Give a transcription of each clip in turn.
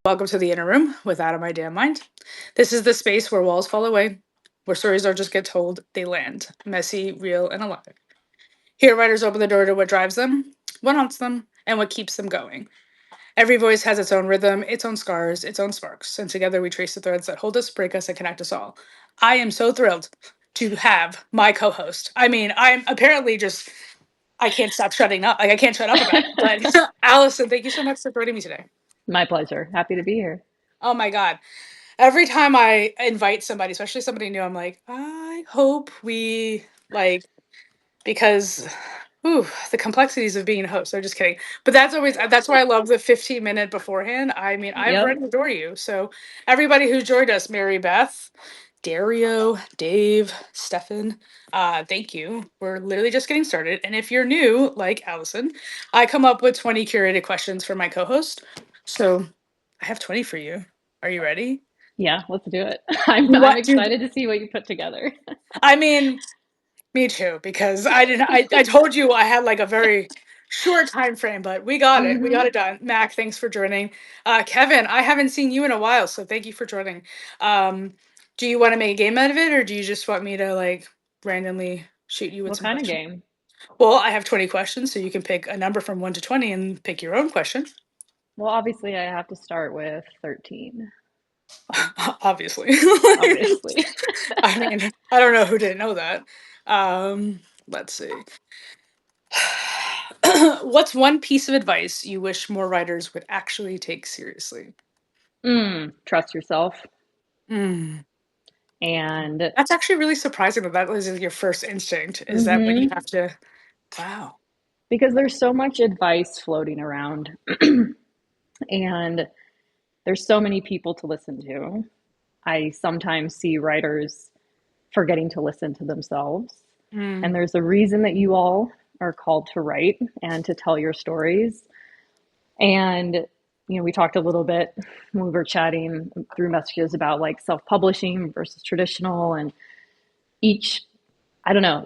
Welcome to the Inner Room with Out of My Damn Mind. This is the space where walls fall away, where stories don't just get told, they land. Messy, real, and alive. Here, writers open the door to what drives them, what haunts them, and what keeps them going. Every voice has its own rhythm, its own scars, its own sparks, and together we trace the threads that hold us, break us, and connect us all. I am so thrilled to have my co-host. I'm apparently just I can't stop shutting up. Like I can't shut up about it. But Allison, thank you so much for joining me today. My pleasure. Happy to be here. Oh my God. Every time I invite somebody, especially somebody new, I'm like, I hope we like because the complexities of being a host. I'm just kidding. But that's why I love the 15-minute beforehand. I've Yep. read and adore you. So everybody who's joined us, Mary Beth, Dario, Dave, Stefan, thank you. We're literally just getting started. And if you're new, like Allison, I come up with 20 curated questions for my co-host. So I have 20 for you. Are you ready? Yeah, let's do it. I'm What do excited to see what you put together. I mean, me too, because I didn't I told you I had like a very short time frame, but we got it. We got hmm it done. Mac, thanks for joining. Kevin, I haven't seen you in a while, so thank you for joining. Um, do you want to make a game out of it, or do you just want me to like randomly shoot you with What some kind of questions? game? Well, I have 20 questions, so you can pick a number from 1 to 20 and pick your own question. Well, obviously, I have to start with 13. Obviously. Obviously. I don't know who didn't know that. Let's see. What's one piece of advice you wish more writers would actually take seriously? Trust yourself. Mm. And That's actually really surprising that that was your first instinct. Is that when you hmm have to? Wow. because there's so much advice floating around, and there's so many people to listen to. I sometimes see writers forgetting to listen to themselves. And Mm. there's a reason that you all are called to write and to tell your stories. And, we talked a little bit when we were chatting through messages about like self publishing versus traditional. And each, I don't know,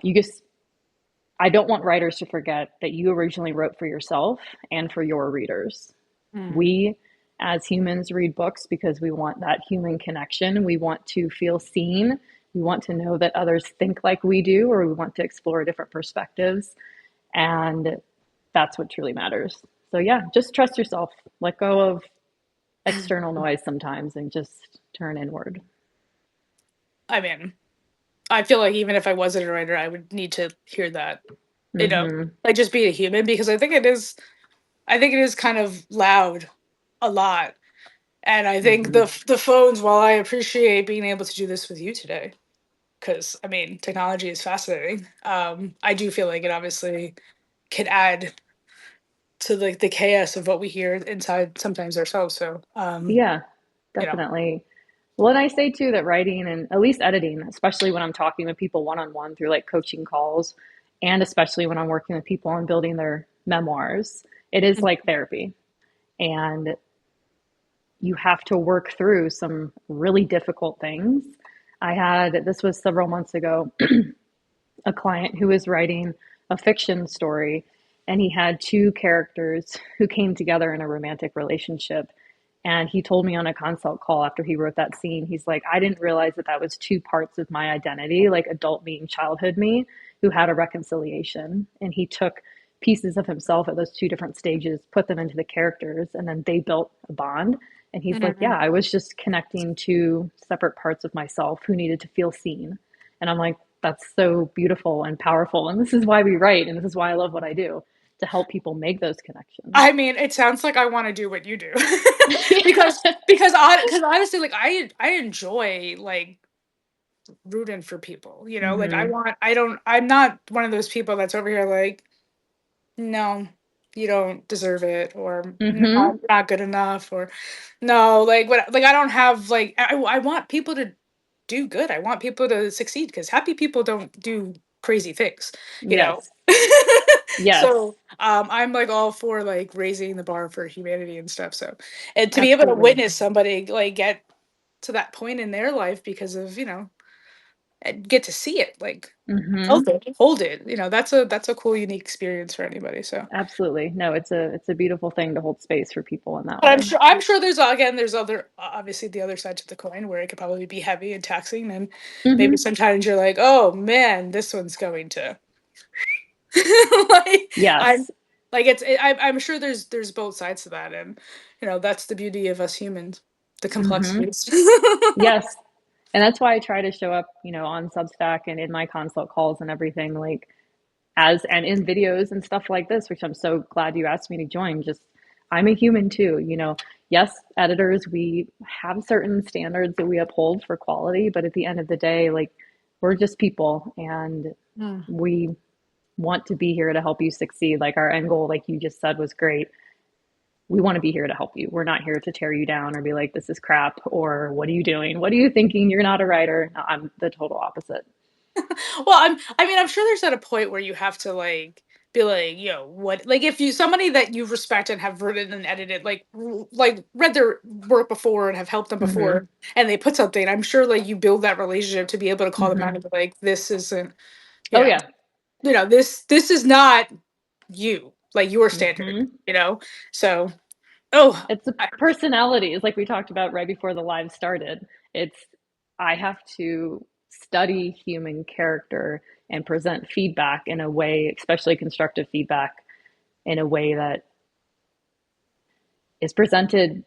I don't want writers to forget that you originally wrote for yourself and for your readers. Mm. We, as humans, read books because we want that human connection. We want to feel seen. We want to know that others think like we do, or we want to explore different perspectives. And that's what truly matters. So, yeah, just trust yourself. Let go of external noise sometimes and just turn inward. I mean, I feel like even if I wasn't a writer, I would need to hear that. You know, hmm like just be a human because I think it is. I think it is kind of loud, a lot. And I think hmm the phones, while I appreciate being able to do this with you today, because technology is fascinating. I do feel like it obviously could add to like the chaos of what we hear inside sometimes ourselves. So Yeah, you know, definitely. Well, and I say too that writing and at least editing, especially when I'm talking with people one on one through like coaching calls, and especially when I'm working with people on building their memoirs, it is like therapy. And you have to work through some really difficult things. This was several months ago, a client who was writing a fiction story, and he had two characters who came together in a romantic relationship. And he told me on a consult call after he wrote that scene, he's like, I didn't realize that that was two parts of my identity, like adult me and childhood me, who had a reconciliation. And he took pieces of himself at those two different stages, put them into the characters, and then they built a bond. And he's like, yeah, mhm. I was just connecting to separate parts of myself who needed to feel seen. And I'm like, that's so beautiful and powerful. And this is why we write. And this is why I love what I do, to help people make those connections. It sounds like I want to do what you do because Yeah. because honestly, like I enjoy like rooting for people. You know, like hmm I'm not one of those people that's over here like no, you don't deserve it, or no, hmm I'm not good enough, or no, like what, like I don't have like I want people to do good. I want people to succeed because happy people don't do crazy things, you know. Yes. Yes. So I'm like all for like raising the bar for humanity and stuff. So and to be able to Absolutely. witness somebody like get to that point in their life because of and get to see it, like, Hmm. hold it, that's a cool, unique experience for anybody, so Absolutely. No, it's a beautiful thing to hold space for people in that but way. I'm sure there's, again, there's other obviously the other side to the coin where it could probably be heavy and taxing, and maybe Hmm. sometimes you're like, "Oh, man, this one's going to" like, I'm Yes. like, I'm sure there's both sides to that, and, that's the beauty of us humans, the Hmm. complexities. Yes. And that's why I try to show up, on Substack and in my consult calls and everything, like as and in videos and stuff like this, which I'm so glad you asked me to join. Just I'm a human too, Yes, editors, we have certain standards that we uphold for quality, but at the end of the day, like we're just people and Mm. we want to be here to help you succeed. Like our end goal, like you just said, was great. We want to be here to help you. We're not here to tear you down or be like, this is crap, or what are you doing? What are you thinking? You're not a writer. No, I'm the total opposite. Well, I'm sure there's at a point where you have to, like, be like, what, like, if you somebody that you respect and have written and edited, like, like, read their work before and have helped them Hmm. before, and they put something, I'm sure, like, you build that relationship to be able to call them out Hmm. and be like, this isn't, you Oh, know, yeah. this is not you, like, your standard, Hmm. so, oh, It's the personalities, like we talked about right before the live started. It's, I have to study human character and present feedback in a way, especially constructive feedback, in a way that is presented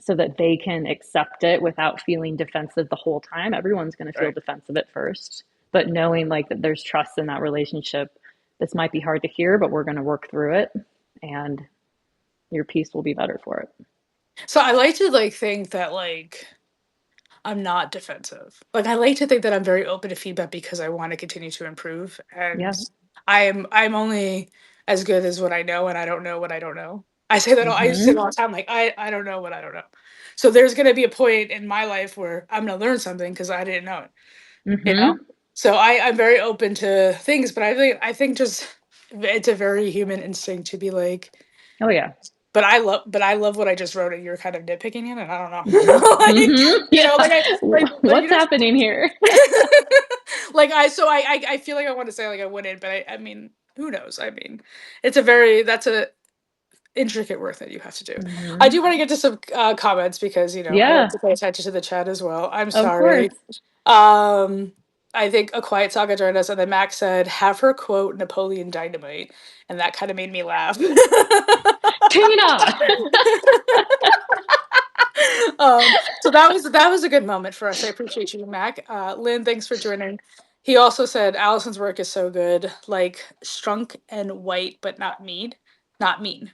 so that they can accept it without feeling defensive the whole time. Everyone's going to feel right. defensive at first, but knowing like that there's trust in that relationship, this might be hard to hear, but we're going to work through it and your piece will be better for it. So I like to, like, think that, like, I'm not defensive. Like, I like to think that I'm very open to feedback because I want to continue to improve, and Yeah. I'm only as good as what I know, and I don't know what I don't know. I used to say that all Mhm. the time, like, I don't know what I don't know. So there's gonna be a point in my life where I'm gonna learn something because I didn't know it, you know? Mhm. So I'm very open to things, but I think just it's a very human instinct to be like, Oh yeah. but I love what I just wrote, and you're kind of nitpicking it, and I don't Mhm. know. Like, Mhm. Yeah. like, What's happening here? like, I feel like I want to say, like, I wouldn't, but I mean, who knows? I mean, it's a very that's a intricate work that you have to do. I do Mhm. want to get to some comments because, I like Yeah, to pay attention to the chat as well. I'm of sorry. course. Um, I think a quiet saga joined us, and then Max said, "Have her quote Napoleon Dynamite," and that kind of made me laugh. Tina. So that was a good moment for us. I appreciate you, Mac. Lynn, thanks for joining. He also said Allison's work is so good, like strunk and white, but not mean. Not mean.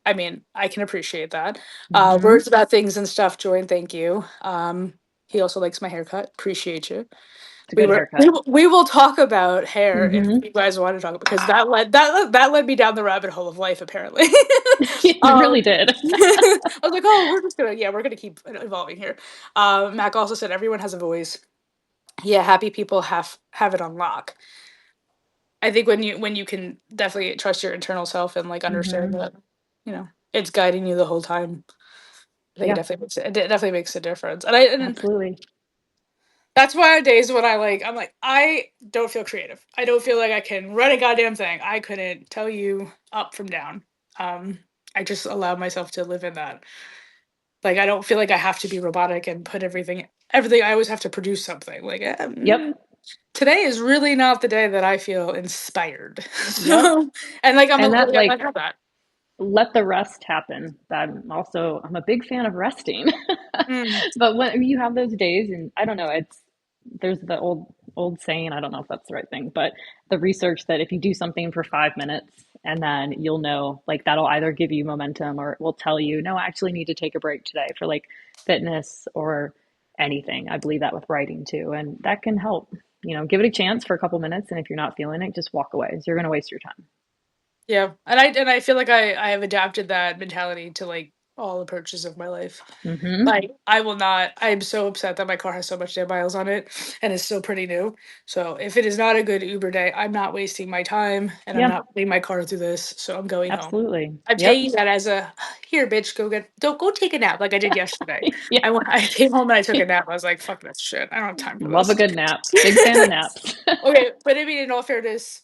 I mean, I can appreciate that. Mhm. Words about things and stuff. Join, thank you. He also likes my haircut. Appreciate you. It's a good We haircut. will, we will talk about hair if Mhm. you guys want to talk, because that led me down the rabbit hole of life, apparently. It really did. I was like, oh, we're gonna keep evolving here. Mac also said everyone has a voice. Yeah, happy people have it on lock. I think when you can definitely trust your internal self and, like, understand Mhm. that, it's guiding you the whole time. I think Yeah, it definitely makes a difference. And absolutely. that's why on days when I'm like, I don't feel creative. I don't feel like I can run a goddamn thing. I couldn't tell you up from down. Um, I just allow myself to live in that. Like, I don't feel like I have to be robotic and put everything. I always have to produce something. Like, Yep. today is really not the day that I feel inspired. Yep. So, and, like, And that I like have that. let the rest happen. I'm a big fan of resting. Mm, But when you have those days and I don't know, it's there's the old saying, I don't know if that's the right thing, but the research that if you do something for 5 minutes and then you'll know like that'll either give you momentum or it will tell you, no, I actually need to take a break today for like fitness or anything. I believe that with writing too. And that can help. Give it a chance for a couple minutes and if you're not feeling it, just walk away. So you're gonna waste your time. yeah, and I feel like I have adapted that mentality to, like, all approaches of my life. Mm-hmm. Like, I will not I'm so upset that my car has so much dead miles on it and is still pretty new. So if it is not a good Uber day, I'm not wasting my time and I'm Yeah, not putting my car through this. So I'm going home. absolutely. I'm Yep. taking that as a here, bitch, don't go take a nap like I did yesterday. Yeah. I came home and I took a nap. I was like, fuck this shit. I don't have time for Love a this. good nap. Big fan of naps. Okay, but I mean, in all fairness,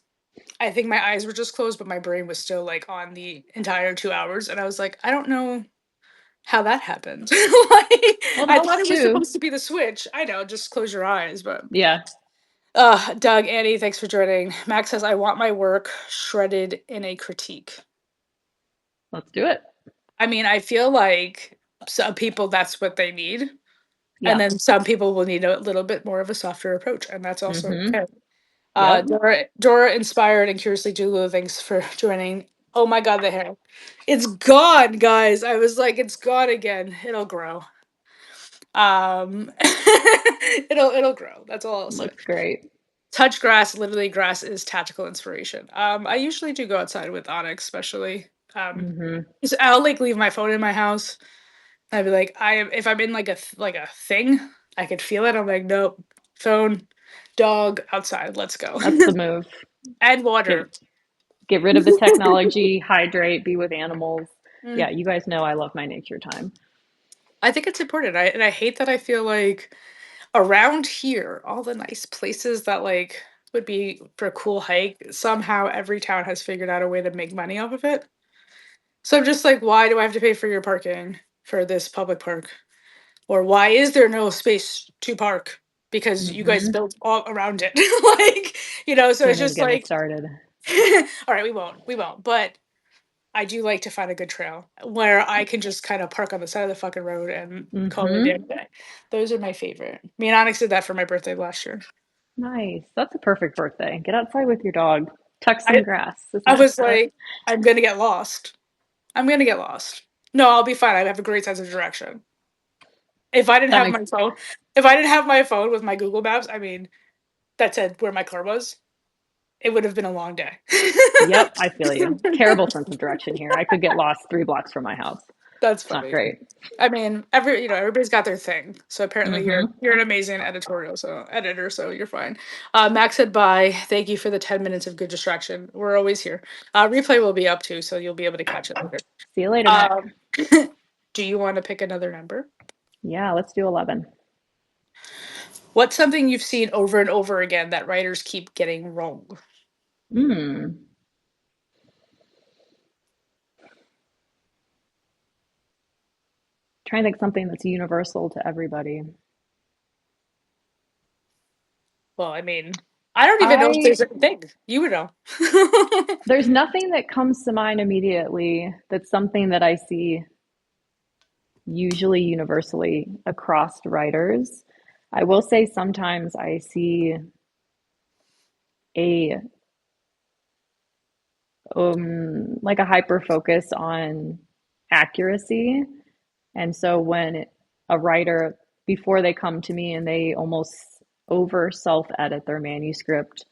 I think my eyes were just closed, but my brain was still like on the entire 2 hours. And I was like, I don't know how that happened. Like, Well, it I thought helps it was too. supposed to be the switch. I know, just close your eyes. But Yeah, Doug, Annie, thanks for joining. Max says, I want my work shredded in a critique. let's do it. I mean, I feel like some people that's what they need. And Yeah. then some people will need a little bit more of a softer approach, and that's also Mm-hmm. okay. Yep. Dora inspired and curiously Julu, thanks for joining. Oh my god, the hair. It's gone, guys. I was like, it's gone again. It'll grow. It'll grow. That's all I'll say. Looks great. Touch grass, literally grass is tactical inspiration. I usually do go outside with Onyx, especially. Mm-hmm. So I'll like leave my phone in my house. I'd be like, if I'm in like like a thing, I could feel it. I'm like, nope, phone, dog, outside, let's go. That's the move. And water. Get get rid of the technology, hydrate, be with animals. Mm. Yeah, you guys know I love my nature time. I think it's important. And I hate that I feel like around here, all the nice places that like would be for a cool hike, somehow every town has figured out a way to make money off of it. So I'm just like, why do I have to pay for your parking for this public park? Or why is there no space to park? Because you guys Mm-hmm. built all around it. Like, so Don't it's even just get me like, started. all right, we won't. But I do like to find a good trail where I can just kind of park on the side of the fucking road and call it a Mm-hmm. damn day. Those are my favorite. Me and Onyx did that for my birthday last year. Nice. That's a perfect birthday. Get outside with your dog. Tuck some I grass, as I Max was said. like, I'm gonna get lost. I'm gonna get lost. No, I'll be fine. I have a great sense of direction. If I didn't That have makes my phone, if I didn't have my phone with my Google Maps, I mean, that said where my car was, it would have been a long day. Yep, I feel you. Terrible sense of direction here. I could get lost 3 blocks from my house. That's It's not funny. great. I mean, everybody's got their thing. So apparently Mm-hmm. you're an amazing editor, so you're fine. Max said bye. Thank you for the 10 minutes of good distraction. We're always here. Replay will be up too, so you'll be able to catch it later. See you later, Max. Um, do you want to pick another number? Yeah, let's do 11. What's something you've seen over and over again that writers keep getting wrong? Hmm. Trying to think something that's universal to everybody. Well, I mean, I don't even know if I there's a thing. You would know. There's nothing that comes to mind immediately that's something that I see usually universally across writers. I will say sometimes I see a like a hyper focus on accuracy. And so when a writer, before they come to me and they almost over self edit their manuscript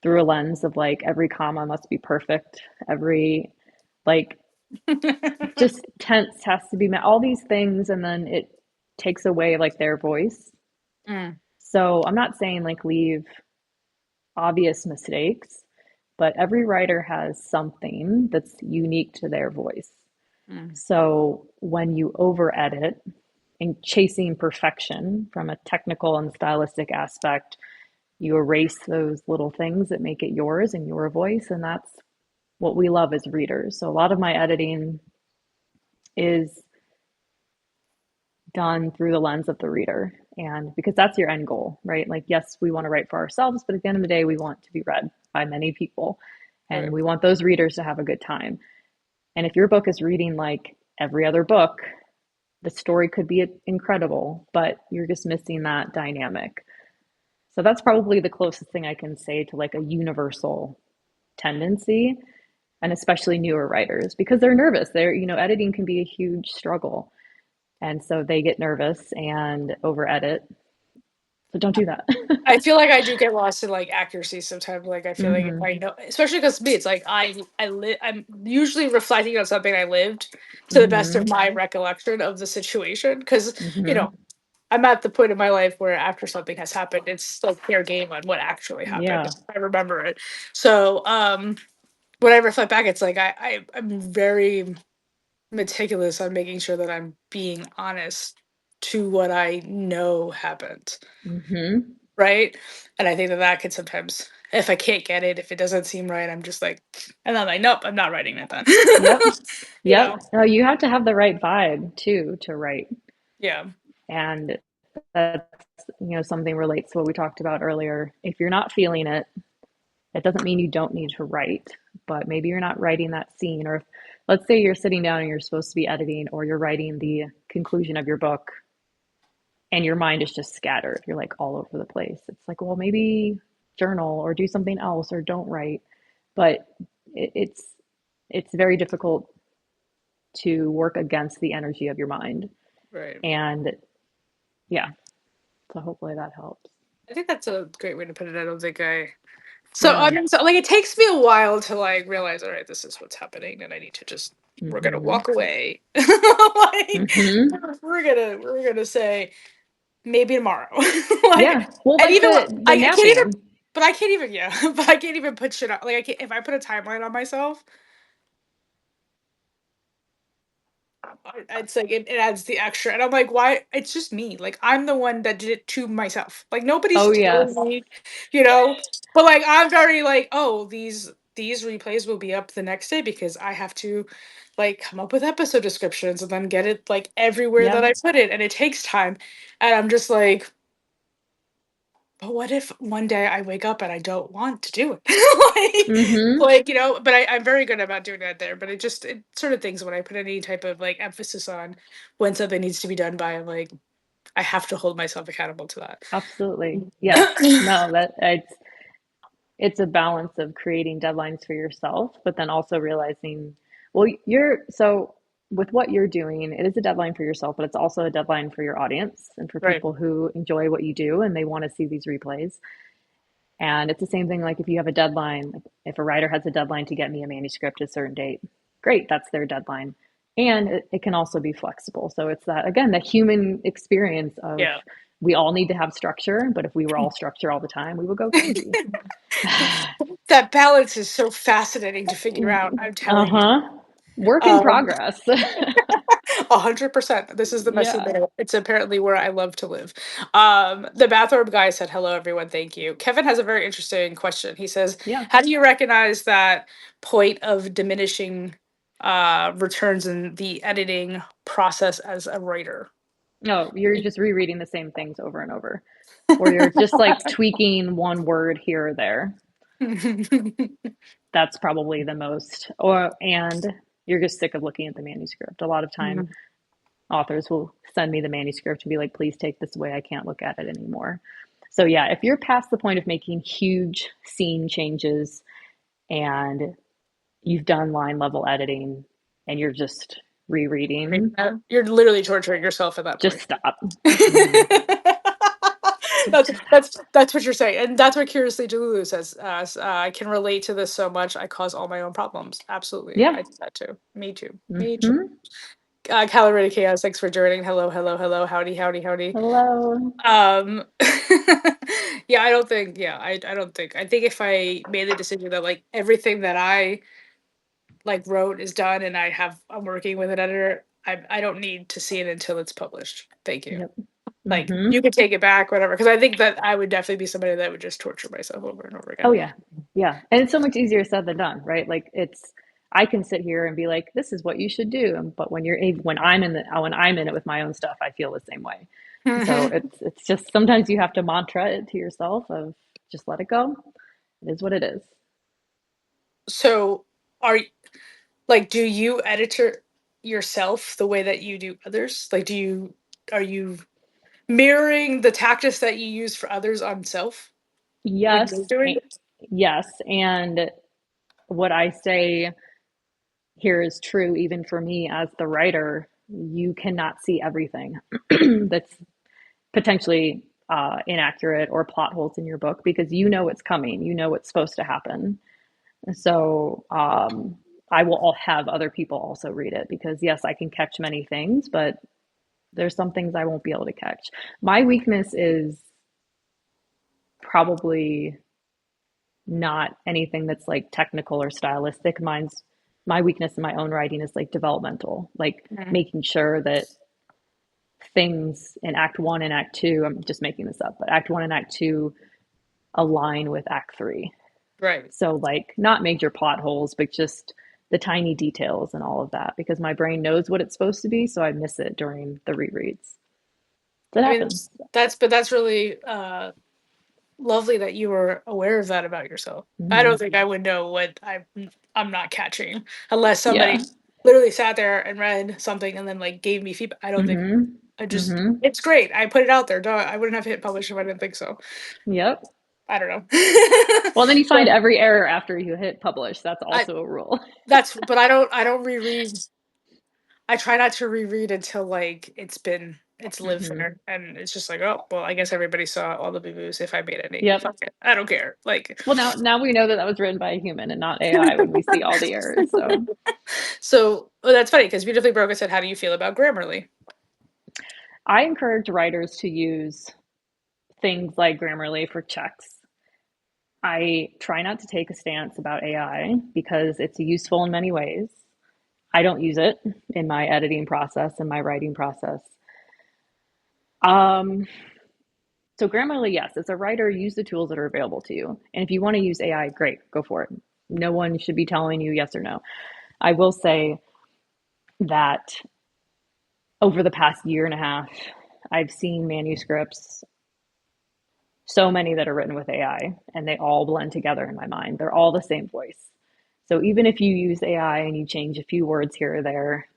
through a lens of like every comma must be perfect, every like just tense has to be met, all these things, and then it takes away like their voice. Mm, So I'm not saying like leave obvious mistakes, but every writer has something that's unique to their voice. mm, So when you over edit and chasing perfection from a technical and stylistic aspect, you erase those little things that make it yours and your voice. And that's what we love as readers. So a lot of my editing is done through the lens of the reader. And because that's your end goal, right? Like, yes, we want to write for ourselves, but at the end of the day, we want to be read by many people. And right. we want those readers to have a good time. And if your book is reading like every other book, the story could be incredible, but you're just missing that dynamic. So that's probably the closest thing I can say to like a universal tendency, and especially newer writers because they're nervous. Editing can be a huge struggle. And so they get nervous and over edit. So don't do that. I feel like I do get lost in like accuracy sometimes. Like I feel like if Mm-hmm. I know, especially because me, it's like I'm usually reflecting on something I lived. to the best of Mhm. my recollection of the situation. Because, you know, Mhm. I'm at the point in my life where after something has happened, it's like fair game on what actually happened. Yeah. If I remember it. So, when I reflect back, it's like I'm very meticulous on making sure that I'm being honest to what I know happened, Mhm. right? And I think that that could sometimes, if I can't get it, if it doesn't seem right, I'm just like, and I'm like, nope, I'm not writing that then. Yep. You know? Yep. No, you have to have the right vibe too to write. Yeah. And that's, something relates to what we talked about earlier. If you're not feeling it, it doesn't mean you don't need to write, but maybe you're not writing that scene. Or if, let's say you're sitting down and you're supposed to be editing or you're writing the conclusion of your book and your mind is just scattered. You're like all over the place. It's like, well, maybe journal or do something else or don't write. But it, it's it's very difficult to work against the energy of your mind. Right. And yeah, so hopefully that helps. I think that's a great way to put it. I don't think I. So I Yeah. mean, so like it takes me a while to like realize, all right, this is what's happening, and I need to just we're gonna Mhm. walk away. Like Mhm. we're gonna say maybe tomorrow. Yeah. Like, Well, and like even the I can't even, napping. but I can't even, yeah, but I can't even put shit on. Like I can't if I put a timeline on myself. It's like it adds the extra, and I'm like, why? It's just me. Like I'm the one that did it to myself. Like nobody's Oh telling yes. me, you know. But like I'm very like, oh, these replays will be up the next day because I have to like come up with episode descriptions and then get it like everywhere that Yeah. I put it, and it takes time. And I'm just like, but what if one day I wake up and I don't want to do it? Mhm. Like, but I'm very good about doing that there. But it sort of things when I put any type of like emphasis on when something needs to be done by, I'm like, I have to hold myself accountable to Absolutely. Yes. that. No, that it's a balance of creating deadlines for yourself, but then also realizing, well, you're so with what you're doing, it is a deadline for yourself, but it's also a deadline for your audience and for Right. people who enjoy what you do and they want to see these replays. And it's the same thing like if you have a deadline, like if a writer has a deadline to get me a manuscript at a certain date, great, that's their deadline. And it can also be flexible. So it's that, again, the human experience of Yeah. we all need to have structure, but if we were all structure all the time, we would go crazy. That balance is so fascinating to figure out. I'm telling you. Uh-huh. Work in Um, progress. 100%. This is the messy Yeah. middle. It's apparently where I love to live. The bathrobe guy said, "Hello, everyone. Thank you." Kevin has a very interesting question. He says, Yeah. "How do you recognize that point of diminishing returns in the editing process as a writer?" No, you're just rereading the same things over and over, or you're just like tweaking one word here or there. That's probably the most, and you're just sick of looking at the manuscript. A lot of time, authors will send me the manuscript and be like, please take this away. I can't look at it anymore. So, yeah, if you're past the point of making huge scene changes and you've done line level editing and you're just rereading, You're literally torturing yourself at that just point. stop. Hmm. Just stop. That's what you're saying, and that's what Curiously Delulu says. I can relate to this so much. I cause all my own problems. Absolutely, Yeah. I do that too. Me too. Me too. Hmm. Calorie Chaos. Thanks for joining. Hello, hello, hello. Howdy, howdy, howdy. Hello. Um, yeah, I don't think. Yeah, I don't think. I think if I made the decision that like everything that I like wrote is done, and I'm working with an editor, I don't need to see it until it's published. Thank you. Yep. Like, Hmm. you could take it back, whatever. Because I think that I would definitely be somebody that would just torture myself over and over Oh again. yeah. Yeah. And it's so much easier said than done, right? Like it's I can sit here and be like, this is what you should do. But when I'm in it with my own stuff, I feel the same way. So Mhm. it's just sometimes you have to mantra it to yourself of just let it go. It is what it is. So, are like, do you editor yourself the way that you do others? Like, are you mirroring the tactics that you use for others on self when you're Yes. doing it? Yes. And what I say here is true even for me as the writer. You cannot see everything that's potentially inaccurate or plot holes in your book because you know it's coming, you know what's supposed to happen. So I will all have other people also read it because yes, I can catch many things, but there's some things I won't be able to catch. My weakness is probably not anything that's like technical or stylistic. My weakness in my own writing is like developmental, like Mhm. making sure that things in act 1 and act 2, I'm just making this up, but act 1 and act 2 align with act 3. Right. So like not major plot holes, but just the tiny details and all of that because my brain knows what it's supposed to be, so I miss it during the rereads. That I mean, happens. that's really lovely that you were aware of that about yourself. I don't Hmm. think I would know what I'm not catching unless somebody Yeah. literally sat there and read something and then like gave me feedback. I don't think Hmm. I just Hmm. it's great. I put it out there. Duh, I wouldn't have hit publish if I didn't think so. Yep. I don't know. Well, then you find So every error after you hit publish. That's I also a rule. that's but I don't reread. I try not to reread until like it's lived Hmm. there and it's just like, oh well, I guess everybody saw all the boo boos if I made any. Yep. Fuck it. I don't care. Like Well, now we know that that was written by a human and not AI when we see all the errors. So So oh, that's funny because Beautifully Broken said, "How do you feel about Grammarly?" I encourage writers to use things like Grammarly for checks. I try not to take a stance about AI because it's useful in many ways. I don't use it in my editing process and my writing process. Um, so Grammarly, yes, as a writer, use the tools that are available to you. And if you want to use AI, great, go for it. No one should be telling you yes or no. I will say that over the past year and a half, I've seen manuscripts, so many that are written with AI, and they all blend together in my mind. They're all the same voice. So even if you use AI and you change a few words here or there,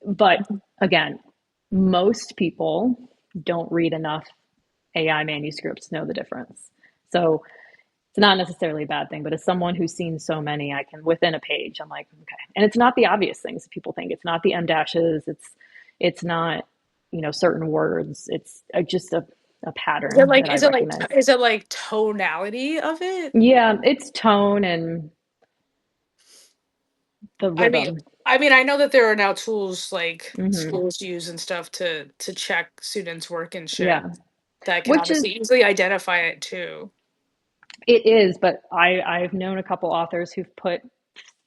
but again, most people don't read enough AI manuscripts to know the difference. So it's not necessarily a bad thing, but as someone who's seen so many, I can within a page, I'm like, okay. And it's not the obvious things people think. It's not the M dashes. It's not, certain words. It's just a pattern that I recognize. Is it like tonality of it? Yeah, it's tone and the I mean, rhythm. I know that there are now tools like Hmm. schools use and stuff to check students' work and shit Yeah, that can which is obviously easily identify it too. it is, but I've known a couple authors who've put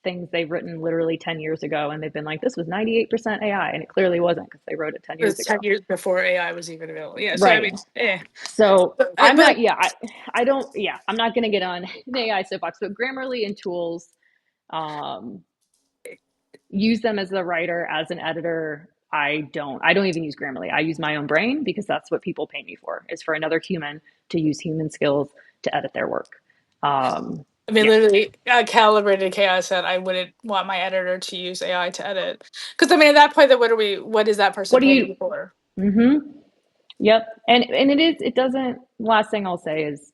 things they've written literally 10 years ago and they've been like this was 98% AI and it clearly wasn't because they wrote it 10 It years was ago. 10 years before AI was even available. Yeah, so I Right. mean, eh. So I'm But not, yeah, I don't, yeah, I'm not going to get on the AI soapbox, but Grammarly and tools, um, use them as a writer, as an editor. I don't even use Grammarly. I use my own brain because that's what people pay me for, is for another human to use human skills to edit their work. Um, I mean, yeah. literally, calibrated chaos said I wouldn't want my editor to use AI to edit. Because I mean, at that point, then what is that person What do paying you, you for? mm-hmm. Yep. And it doesn't, last thing I'll say is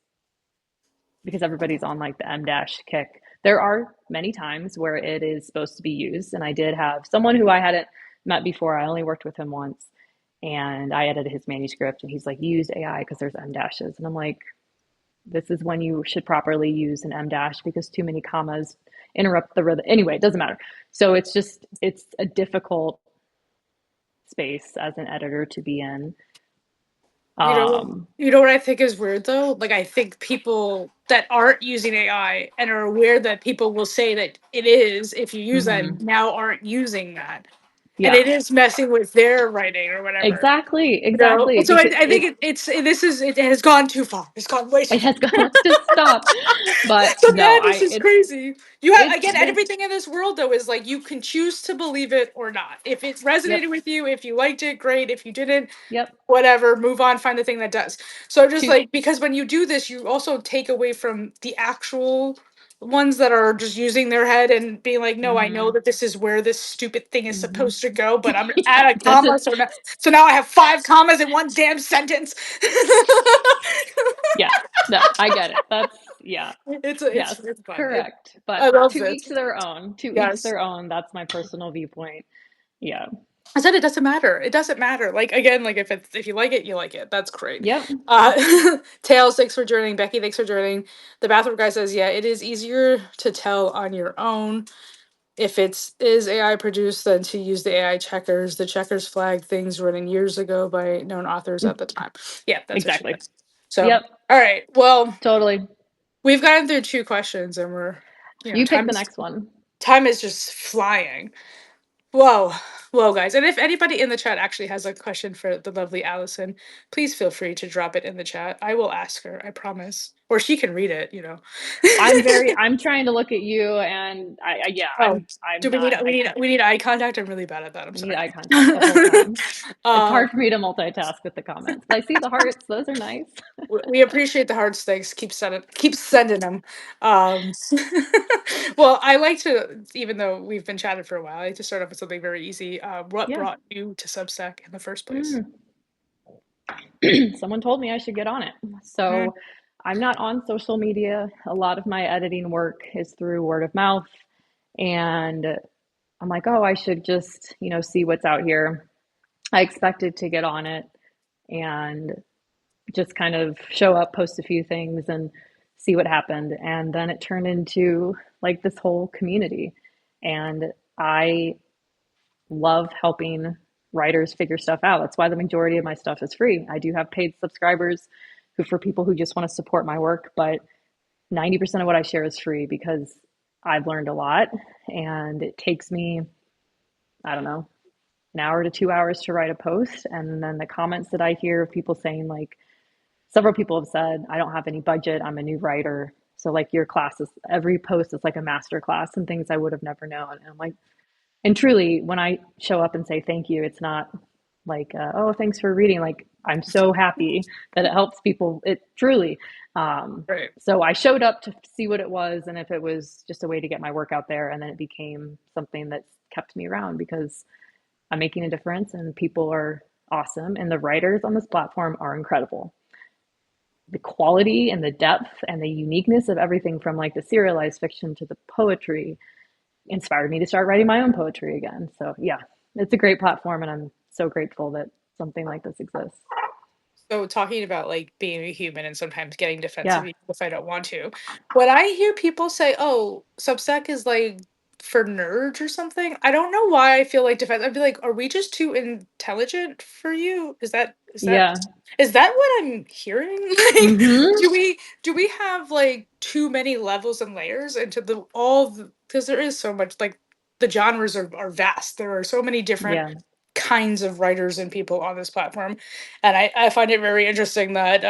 because everybody's on like the M dash kick. There are many times where it is supposed to be used. And I did have someone who I hadn't met before. I only worked with him once and I edited his manuscript and he's like, use AI because there's M dashes. And I'm like, this is when you should properly use an M dash because too many commas interrupt the rhythm. Anyway, it doesn't matter. So it's a difficult space as an editor to be in. Um, You know what I think is weird though? Like I think people that aren't using AI and are aware that people will say that it is if you use that mhm. now aren't using that. And Yeah, it is messing with their writing or whatever. exactly, You know? exactly. So Because I think it has gone too far. It's gone way too it far. has got to stop. But The no, madness is it's crazy. You have it's again been, everything in this world though is like you can choose to believe it or not. If it yep, resonated with you, if you liked it, great. If you didn't, yep. whatever, move on, find the thing that does. So just To like because when you do this, you also take away from the actual ones that are just using their head and being like, no, I know mhm, that this is where this stupid thing is mhm. supposed to go, but I'm Yeah, at a this comma, is so now I have five commas in one damn sentence. yeah. No, I get it. That's yeah. Yes, It's fun. correct. But I love to this. each their own. To each Yes. their own. That's my personal viewpoint. Yeah. I said it doesn't matter. It doesn't matter. Like again, like if you like it, you like it. That's great. Yep. Tails, thanks for joining. Becky, thanks for joining. The bathroom guy says, yeah, it is easier to tell on your own if it's is AI produced than to use the AI checkers. The checkers flag things written years ago by known authors at the time. Yeah, that's what she Exactly. says. So, Yep. all right. Well, Totally. we've gotten through two questions, and we're, You pick the time next one. time is just flying. Whoa, whoa, guys. And if anybody in the chat actually has a question for the lovely Allison, please feel free to drop it in the chat. I will ask her, I promise. Or she can read it. I'm trying to look at you and yeah, Oh, I'm do we not, need we need eye contact? I'm really bad at that. I'm I need sorry. eye contact the whole time. It's uh, hard for me to multitask with the comments, but I see the hearts. Those are nice. we appreciate the hard stakes. Keep sending them. Um, well, I like to, even though we've been chatting for a while, I like to start off with something very easy. What Yeah. brought you to Substack in the first place? Mm. Someone told me I should get on it. Mm, So I'm not on social media. A lot of my editing work is through word of mouth. And I'm like, oh, I should just, see what's out here. I expected to get on it and just kind of show up, post a few things, and see what happened. And then it turned into like this whole community. And I love helping writers figure stuff out. That's why the majority of my stuff is free. I do have paid subscribers who for people who just want to support my work, but 90% of what I share is free because I've learned a lot and it takes me, I don't know, an hour to 2 hours to write a post. And then the comments that I hear of people saying, like, several people have said, I don't have any budget, I'm a new writer. So, like, your class is every post is like a master class and things I would have never known. And I'm like, and truly, when I show up and say thank you, it's not like, oh, thanks for reading. Like, I'm so happy that it helps people. It truly. Um, great. so I showed up to see what it was, and if it was just a way to get my work out there, and then it became something that's kept me around because I'm making a difference, and people are awesome, and the writers on this platform are incredible. The quality and the depth and the uniqueness of everything from like the serialized fiction to the poetry inspired me to start writing my own poetry again. So yeah, it's a great platform and I'm so grateful that something like this exists. So talking about like being a human and sometimes getting defensive Yeah. even if I don't want to. When I hear people say, "Oh, Substack is like for nerds or something," I don't know why I feel like defense. I'd be like, "Are we just too intelligent for you? Yeah. Is that what I'm hearing? Like, Mm-hmm. do we have like too many levels and layers into the all because there is so much like the genres are vast. There are so many different Yeah. kinds of writers and people on this platform. And I find it very interesting that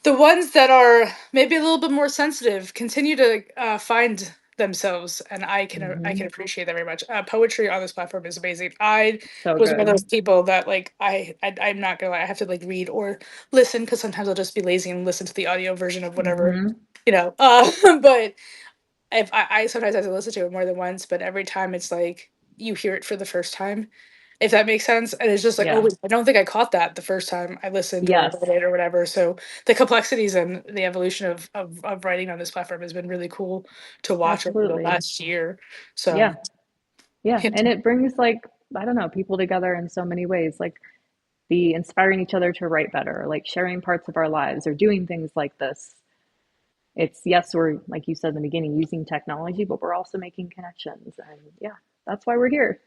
the ones that are maybe a little bit more sensitive continue to find themselves, and I can Mm-hmm. appreciate that very much. Poetry on this platform is amazing. I So was one of those good. people that like I'm not gonna lie, I have to like read or listen because sometimes I'll just be lazy and listen to the audio version of whatever, Mm-hmm. but if I sometimes have to listen to it more than once, but every time it's like you hear it for the first time, if that makes sense. And it's just like, oh, Yeah. wait, I don't think I caught that the first time I listened or Yes. read it or whatever. So the complexities and the evolution of writing on this platform has been really cool to watch over the Absolutely. last year. So Yeah. Yeah. yeah. And it brings like, I don't know, people together in so many ways. Like the inspiring each other to write better, like sharing parts of our lives or doing things like this. It's yes, we're like you said in the beginning, using technology, but we're also making connections. And yeah, that's why we're here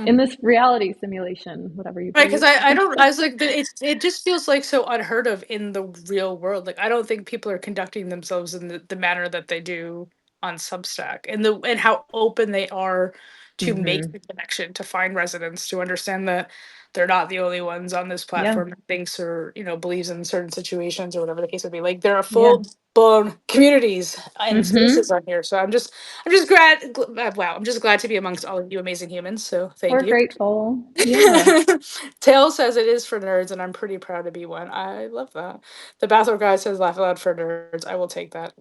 in this reality simulation, whatever you Right, because believe. I don't I was like it just feels like so unheard of in the real world. Like I don't think people are conducting themselves in the manner that they do on Substack and how open they are to make Hmm. the connection, to find resonance, to understand that they're not the only ones on this Yeah. platform that thinks or believes in certain situations or whatever the case would be. Like there are Yeah. full blown communities and Hmm. spaces on here. So I'm just wow, I'm just glad to be amongst all of you amazing humans. So thank We're you. grateful. Yeah. Tail says it is for nerds, and I'm pretty proud to be one. I love that. The bathroom guy says laugh aloud for nerds. I will take that.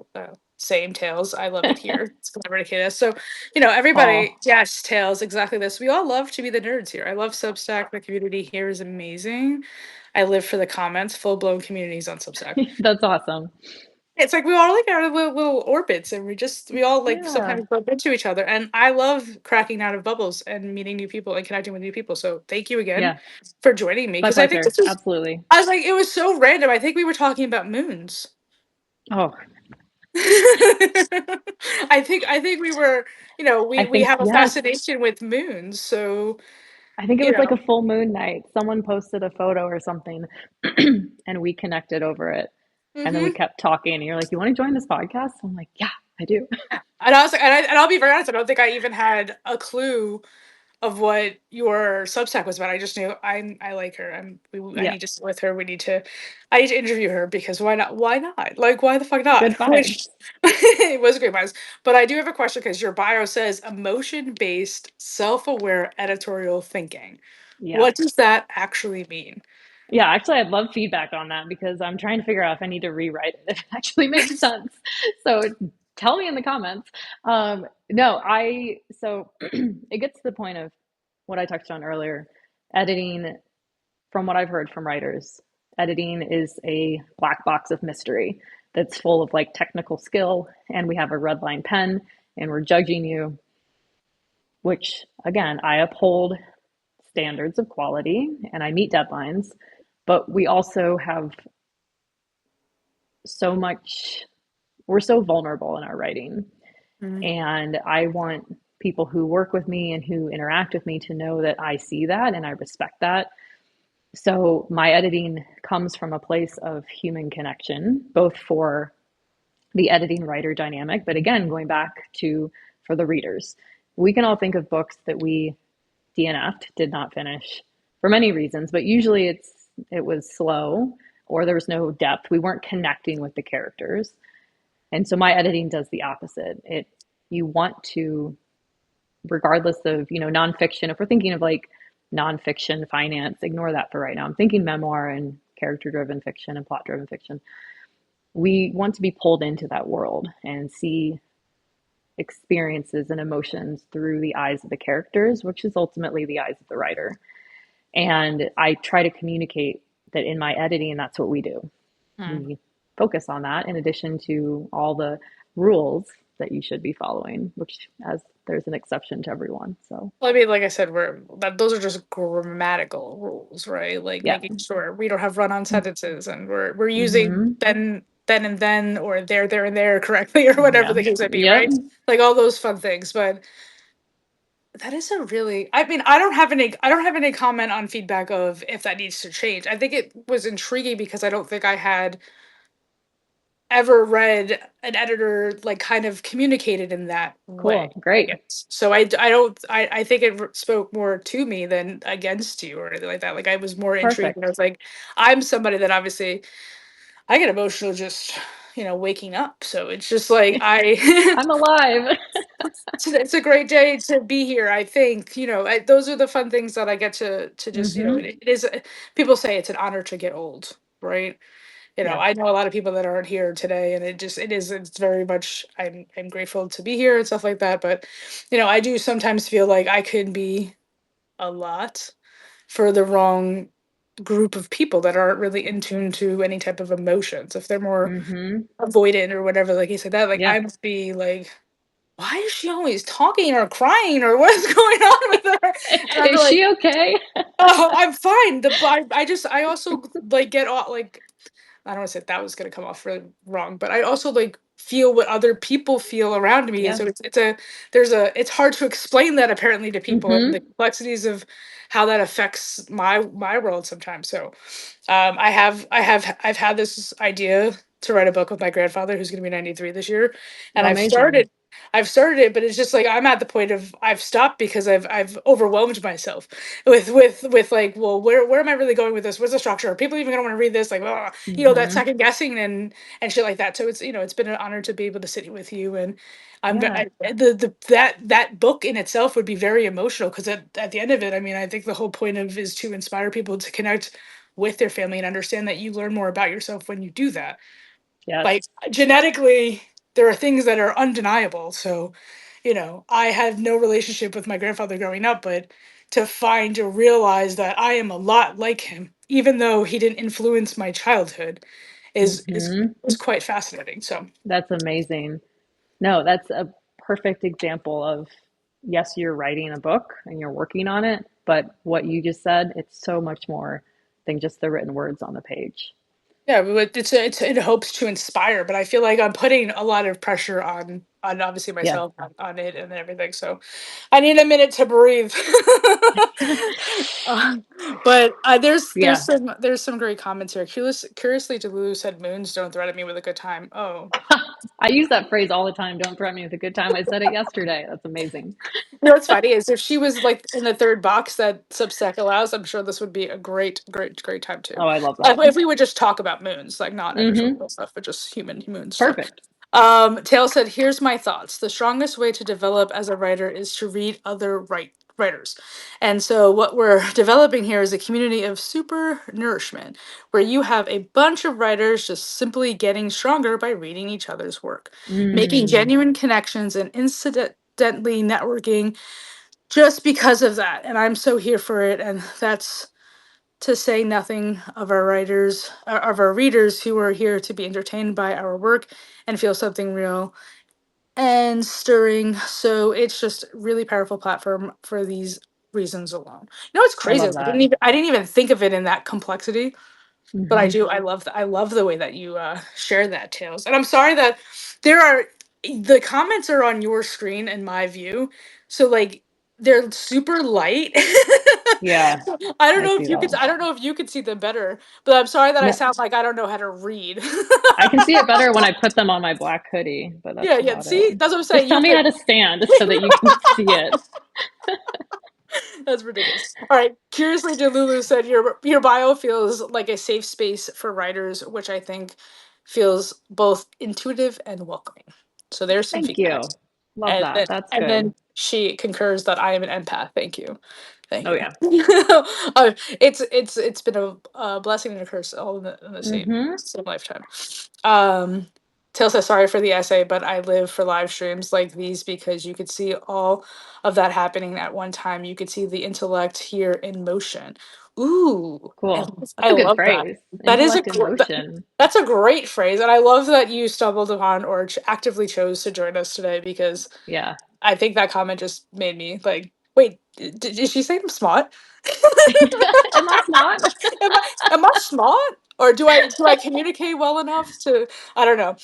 Same Tails. I love it here. It's collaborative. So, everybody, Oh, yes, Tails, exactly this. We all love to be the nerds here. I love Substack. The community here is amazing. I live for the comments, full blown communities on Substack. that's awesome. It's like we all like our little orbits, and we all like Yeah. sometimes bump into each other. And I love cracking out of bubbles and meeting new people and connecting with new people. So thank you again Yeah. for joining me My because I think pleasure. this is. Absolutely. I was like, it was so random. I think we were talking about moons. Oh, I think we were. I We think, have a yes. fascination with moons. So I think it you was like a know. full moon night. Someone posted a photo or something and we connected over it. And then we Hmm. kept talking and you're like, "You want to join this podcast?" I'm like, "Yeah, I do." And I was like, and I'll be very honest. I don't think I even had a clue of what your Substack was about. I just knew I like her. I Yeah. need to sit with her. I need to interview her because why not? Why not? Like why the fuck not? Good vibes. Which it was a great minds. But I do have a question because your bio says emotion based, self aware editorial thinking. Yeah. What does that actually mean? Yeah, actually, I'd love feedback on that because I'm trying to figure out if I need to rewrite it, if it actually makes sense. So tell me in the comments. No, so it gets to the point of what I touched on earlier. Editing, from what I've heard from writers, editing is a black box of mystery that's full of like technical skill, and we have a red line pen and we're judging you, which again, I uphold standards of quality and I meet deadlines, but we also have so much, we're so vulnerable in our writing. Mm, And I want people who work with me and who interact with me to know that I see that and I respect that. So my editing comes from a place of human connection, both for the editing writer dynamic, but again, going back to for the readers. We can all think of books that we DNF'd, did not finish for many reasons, but usually it was slow or there was no depth. We weren't connecting with the characters. And so my editing does the opposite. It You want to, regardless of, nonfiction, if we're thinking of like nonfiction finance, ignore that for right now. I'm thinking memoir and character driven fiction and plot driven fiction. We want to be pulled into that world and see experiences and emotions through the eyes of the characters, which is ultimately the eyes of the writer. And I try to communicate that in my editing, that's what we do. mm. We focus on that in addition to all the rules that you should be following, which as there's an exception to everyone. So Well, I mean, like I said, those are just grammatical rules, right? Like yeah. making sure we don't have run-on sentences, and we're using Mm-hmm. then and then, or there and there correctly, or whatever Yeah. the case may be, Yep. right? Like all those fun things. But that is a really, I mean, I don't have any comment on feedback of if that needs to change. I think it was intriguing because I don't think I had ever read an editor like kind of communicated in that way, Cool. I Great. guess. So I don't I think it spoke more to me than against you or anything like that. Like I was more intrigued and I Perfect. was like, I'm somebody that obviously I get emotional just waking up. So it's just like I I'm alive. it's a great day to be here. I think those are the fun things that I get to just Mm-hmm. it is people say it's an honor to get old, right? Yeah. I know a lot of people that aren't here today, and it's very much I'm grateful to be here and stuff like that. But I do sometimes feel like I could be a lot for the wrong group of people that aren't really in tune to any type of emotions. If they're more Mm-hmm. avoidant or whatever, like you said that, like Yeah. I must be like, why is she always talking or crying or what's going on with her? And I'm Is like, she okay? oh, I'm fine. I also like get off like I don't want to say that was going to come off really wrong, but I also like feel what other people feel around me, and Yeah. so it's hard to explain that apparently to people and the Mm-hmm. complexities of how that affects my world sometimes. So, I've had this idea to write a book with my grandfather who's going to be 93 this year, and Oh, amazing. I've started it, but it's just like I'm at the point of I've stopped because I've overwhelmed myself with like, well, where am I really going with this? What's the structure? Are people even gonna want to read this? Like, ugh, that Mm-hmm. second guessing and shit like that. So it's been an honor to be able to sit with you, and Yeah. the that book in itself would be very emotional because at the end of it, I mean, I think the whole point of is to inspire people to connect with their family and understand that you learn more about yourself when you do that. Yes. Like genetically, there are things that are undeniable. So, I had no relationship with my grandfather growing up, but to realize that I am a lot like him, even though he didn't influence my childhood, Hmm. is quite fascinating. So That's amazing. No, that's a perfect example of yes, you're writing a book and you're working on it, but what you just said, it's so much more than just the written words on the page. yeah, but it hopes to inspire, but I feel like I'm putting a lot of pressure on obviously Yeah. myself on it and everything. So I need a minute to breathe. Um, but Yeah. there's some great comments here. Curiously, Delulu said moons don't threaten me with a good time. Oh, I use that phrase all the time. Don't threaten me with a good time. I said it yesterday. That's amazing. you know what's funny is if she was like in the third box that Substack allows, I'm sure this would be a great time too. Oh, I love that. If we would just talk about moons, like not official Hmm. stuff, but just human moon stuff. Perfect. Tail said, "Here's my thoughts. The strongest way to develop as a writer is to read other writers. And so, what we're developing here is a community of super nourishment where you have a bunch of writers just simply getting stronger by reading each other's work, making Mm, genuine connections and incidentally networking just because of that. And I'm so here for it. And that's to say nothing of our writers, of our readers who are here to be entertained by our work and feel something real and stirring. So it's just really powerful platform for these reasons alone. You know what's I crazy? love Is that. I didn't even think of it in that complexity, but I Hmm. do. I love the way that you share that, Tails. And I'm sorry that there are the comments are on your screen in my view, so like they're super light. Yeah, I don't I know see if you could. those. I don't know if you could see them better, but I'm sorry that I No, sound like I don't know how to read. I can see it better when I put them on my black hoodie, but Yeah, that's yeah. about it. See, that's what I'm Just saying. You tell have me to. how to stand so that you can see it. That's ridiculous. All right. Curiously, Delulu said your bio feels like a safe space for writers, which I think feels both intuitive and welcoming. So there's some Thank feedback. you. Love that. That's And good. then she concurs that I am an empath. Thank you. Thank Oh, you. yeah. It's been a blessing and a curse all in the Hmm. same lifetime. Um, Tail says sorry for the essay, but I live for live streams like these because you could see all of that happening at one time. You could see the intellect here in motion. Ooh, Cool. That's I a good love that. phrase. That is Intellect in motion. that's a great phrase, and I love that you stumbled upon or actively chose to join us today because Yeah. I think that comment just made me like, wait, did she say I'm smart? Am I smart? Am I smart? Or do I communicate well enough to I don't know.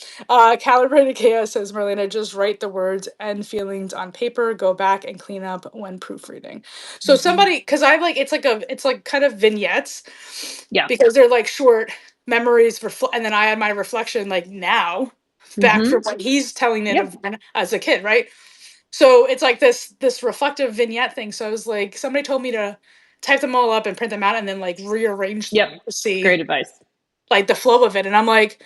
Calibrated Chaos says Marlena, just write the words and feelings on paper, go back and clean up when proofreading. So Hmm. somebody because I like it's like kind of vignettes Yeah. because they're like short memories and then I had my reflection like now back Hmm. from when he's telling it Yep. of when, as a kid, right? So it's like this reflective vignette thing. So I was like, somebody told me to type them all up and print them out and then like rearrange Yep. them to see Great advice. like the flow of it. And I'm like,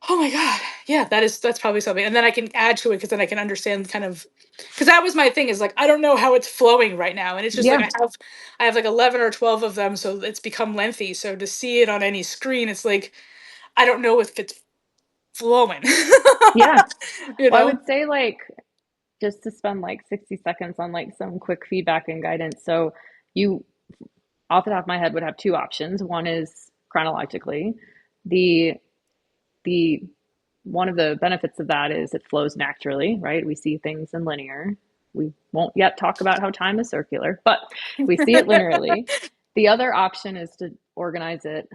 oh my god, yeah, that's probably something. And then I can add to it because then I can understand kind of because that was my thing is like I don't know how it's flowing right now, and it's just like Yeah. I have like 11 or 12 of them, so it's become lengthy. So to see it on any screen, it's like I don't know if it's flowing, Yeah. you Well, I know. would say like just to spend like 60 seconds on like some quick feedback and guidance. So you off the top of my head would have two options. One is chronologically. The the one of the benefits of that is it flows naturally, right? We see things in linear. We won't yet talk about how time is circular, but we see it linearly. The other option is to organize it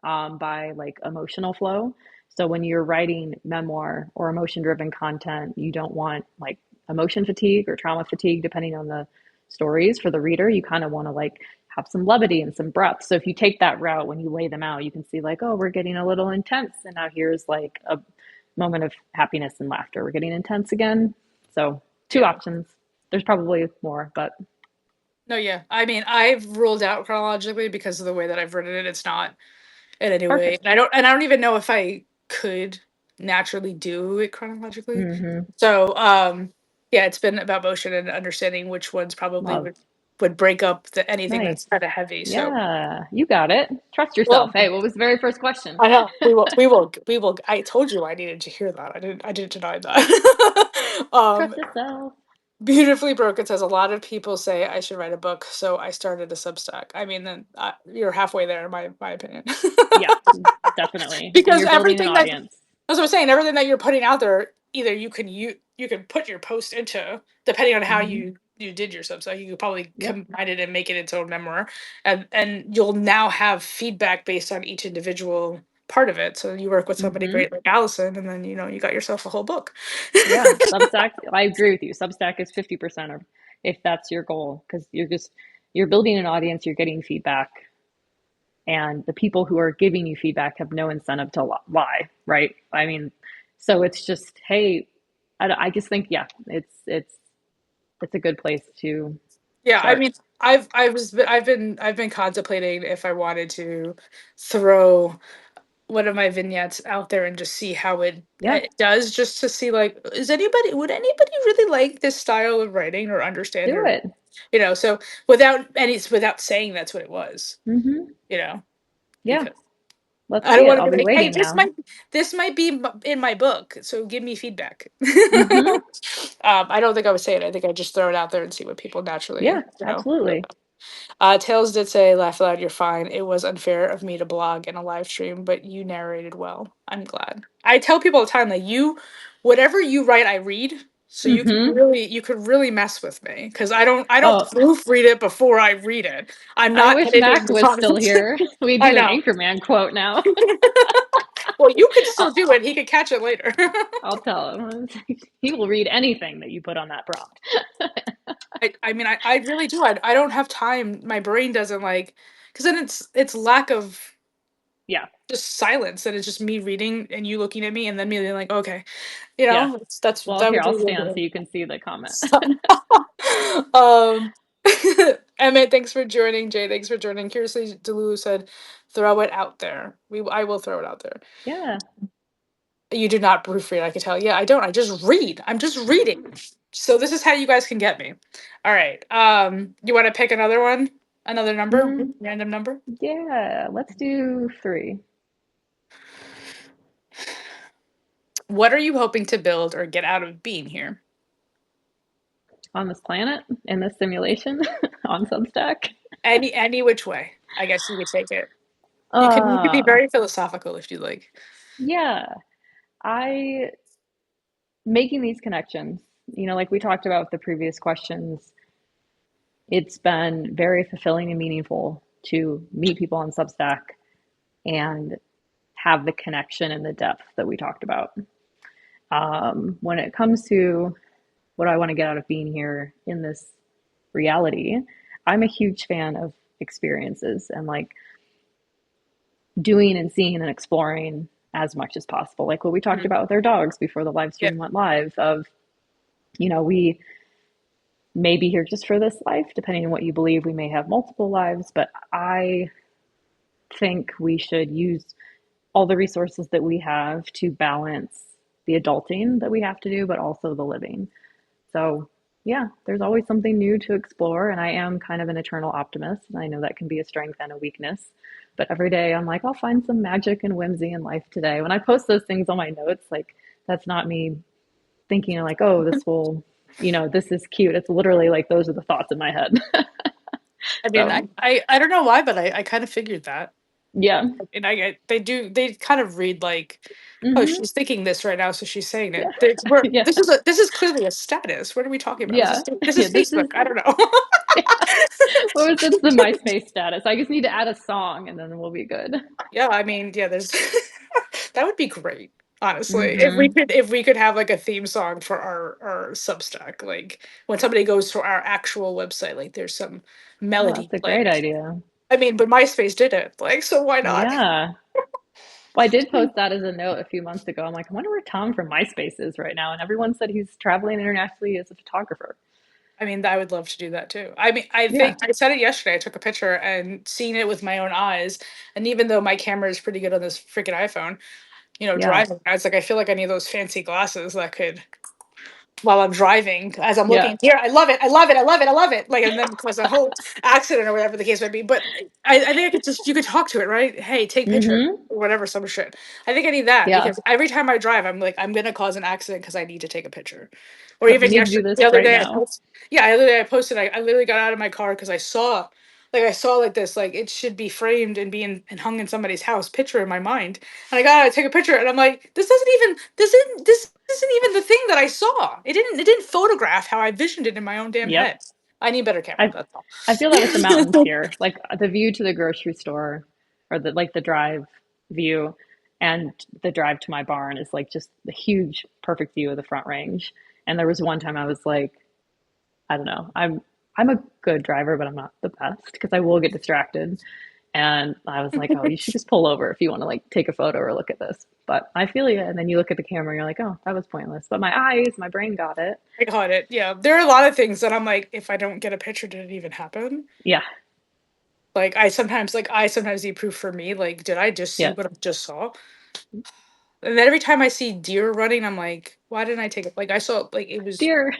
by like emotional flow. So when you're writing memoir or emotion driven content, you don't want like emotion fatigue or trauma fatigue, depending on the stories for the reader. You kind of want to like have some levity and some breath. So if you take that route, when you lay them out, you can see like, oh, we're getting a little intense. And now here's like a moment of happiness and laughter. We're getting intense again. So two Yeah. options. There's probably more, but No, yeah. I mean, I've ruled out chronologically because of the way that I've written it. It's not in any way. perfect. And I don't even know if I could naturally do it chronologically. Mm-hmm. So, yeah, it's been about motion and understanding which ones probably Love. would break up anything Nice. that's kind of heavy. So, Yeah, you got it. Trust yourself. well, Hey, what was the very first question? I know we will. I told you I needed to hear that. I didn't deny that. Trust yourself. Beautifully Broken says a lot of people say I should write a book, so I started a Substack. I mean, then you're halfway there, in my opinion. Yeah. definitely. And Because you're building an everything that, audience. as I was saying, everything that you're putting out there, either you can put your post into, depending on how Hmm. you did your sub. So you could probably Yep. combine it and make it its own memoir, and you'll now have feedback based on each individual part of it. So you work with somebody Hmm. great like Allison, and then you got yourself a whole book. Yeah. Substack, I agree with you. Substack is 50% of if that's your goal, because you're building an audience, you're getting feedback, and the people who are giving you feedback have no incentive to lie, right? I mean, so it's just, hey, I just think, yeah, it's a good place to Yeah, I start. mean, I've been contemplating if I wanted to throw one of my vignettes out there and just see how Yeah, it does, just to see, like, would anybody really like this style of writing or understand do it, it. so without saying that's what it was, Hmm. you know Yeah, because let's I see don't it. want I'll to be be like, hey, waiting now. this might be in my book, so give me feedback. Hmm. I don't think I would say it. I think I just throw it out there and see what people naturally Yeah, absolutely. Tails did say, laugh aloud, you're fine. It was unfair of me to blog in a live stream, but you narrated well. I'm glad. I tell people all the time that whatever you write, I read. So Hmm. you could really mess with me because I don't Oh, proofread it before I read it. I'm I not wish editing Mac the was still comments. here. We'd I do an know. Anchorman quote now. Well, you could still I'll, do it. He could catch it later. I'll tell him. He will read anything that you put on that prompt. I mean, I really do. I don't have time. My brain doesn't like, because then it's lack of Yeah, just silence, and it's just me reading and you looking at me and then me being like, okay, yeah. Well, that here, would I'll be stand so weird. you can see the comment. So, um, Emmett, thanks for joining. Jay, thanks for joining. Curiously, Delulu said, "Throw it out there." I will throw it out there. Yeah. You do not proofread, I can tell. Yeah, I don't. I just read. I'm just reading. So this is how you guys can get me. All right. You want to pick another one? Another number? Mm, Random number? yeah, let's do 3 What are you hoping to build or get out of being here? on this planet in this simulation on Substack. Any which way. I guess you could take it. You could be Uh, very philosophical if you like. yeah, I making these connections, like we talked about with the previous questions, it's been very fulfilling and meaningful to meet people on Substack and have the connection and the depth that we talked about. When it comes to what I want to get out of being here in this reality, I'm a huge fan of experiences and like doing and seeing and exploring as much as possible. Like what we talked Mhm. about with our dogs before the live Yeah. stream went live of, we may be here just for this life, depending on what you believe. We may have multiple lives, but I think we should use all the resources that we have to balance the adulting that we have to do, but also the living. So, yeah, there's always something new to explore. And I am kind of an eternal optimist. And I know that can be a strength and a weakness. But every day I'm like, I'll find some magic and whimsy in life today. When I post those things on my notes, like, that's not me thinking like, oh, this is cute. It's literally like those are the thoughts in my head. I mean, So, I don't know why, but I kind of figured that. yeah. And they kind of read like, oh, Hmm. she's thinking this right now, so she's saying Yeah. it. We're Yeah. this is clearly a status. What are we talking about? Yeah. This Yeah. is This Facebook. is, I don't know. yeah. What was it's the MySpace status? I just need to add a song and then we'll be good. Yeah, I mean, yeah, there's that would be great, honestly. Hmm. If we could have like a theme song for our Substack, like when somebody goes to our actual website, like there's some Oh, melody that's a playing. great idea. I mean, but MySpace did it, like, so why not? Yeah. Well, I did post that as a note a few months ago. I'm like, I wonder where Tom from MySpace is right now. And everyone said he's traveling internationally as a photographer. I mean, I would love to do that too. I mean, I Yeah. think I said it yesterday. I took a picture and seeing it with my own eyes, and even though my camera is pretty good on this freaking iPhone, Yeah. driving, I was like, I feel like I need those fancy glasses that could, while I'm driving, as I'm Yeah. looking here, I love it, I love it, I love it, I love it. Like, and then cause a whole accident or whatever the case might be. But I think I could just, you could talk to it, right? Hey, take picture Hmm. or whatever, some shit. I think I need that Yeah. because every time I drive, I'm like, I'm gonna cause an accident because I need to take a picture. Or You even need to do yesterday, the this other right day, now. yeah, the other day I posted, I literally got out of my car because I saw like I saw like this, like it should be framed and be and hung in somebody's house picture in my mind. And I gotta take a picture and I'm like, this isn't even the thing that I saw. It didn't photograph how I visioned it in my own damn Yep. head. I need better camera, I that's all. I feel that with the mountains here. Like the view to the grocery store or the drive view and the drive to my barn is like just the huge perfect view of the Front Range. And there was one time I was like, I don't know. I'm a good driver, but I'm not the best because I will get distracted. And I was like, oh, you should just pull over if you want to like take a photo or look at this. But I feel you. And then you look at the camera and you're like, oh, that was pointless. But my eyes, my brain got it. I caught it. Yeah. There are a lot of things that I'm like, if I don't get a picture, did it even happen? Yeah. Like I sometimes need proof for me. Like, did I just see Yeah. what I just saw? And then every time I see deer running, I'm like, why didn't I take it? Like I saw, like Dear.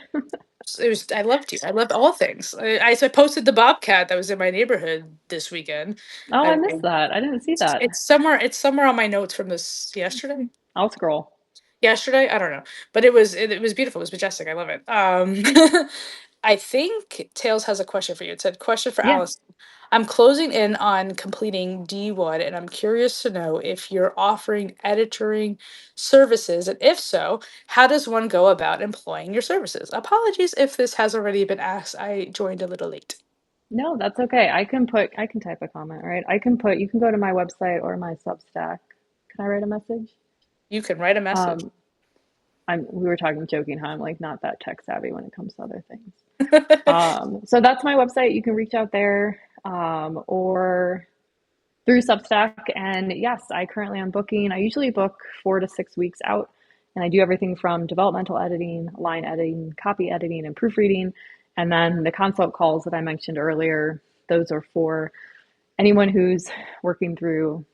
it was. I loved you. I loved all things. I posted the bobcat that was in my neighborhood this weekend. Oh, I I, missed that. I didn't see that. it's somewhere on my notes from this yesterday. I'll scroll. Yesterday, I don't know, but it was beautiful. It was majestic. I love it. I think Tails has a question for you. It said, "Question for Yeah. Alice. I'm closing in on completing D1, and I'm curious to know if you're offering editoring services, and if so, how does one go about employing your services? Apologies if this has already been asked. I joined a little late. No, that's okay. I can type a comment, right? You can go to my website or my Substack. Can I write a message? You can write a message." Um, we were talking joking how I'm like not that tech savvy when it comes to other things. So that's my website. You can reach out there, or through Substack. And yes, I currently am booking. I usually book 4 to 6 weeks out, and I do everything from developmental editing, line editing, copy editing, and proofreading. And then the consult calls that I mentioned earlier, those are for anyone who's working through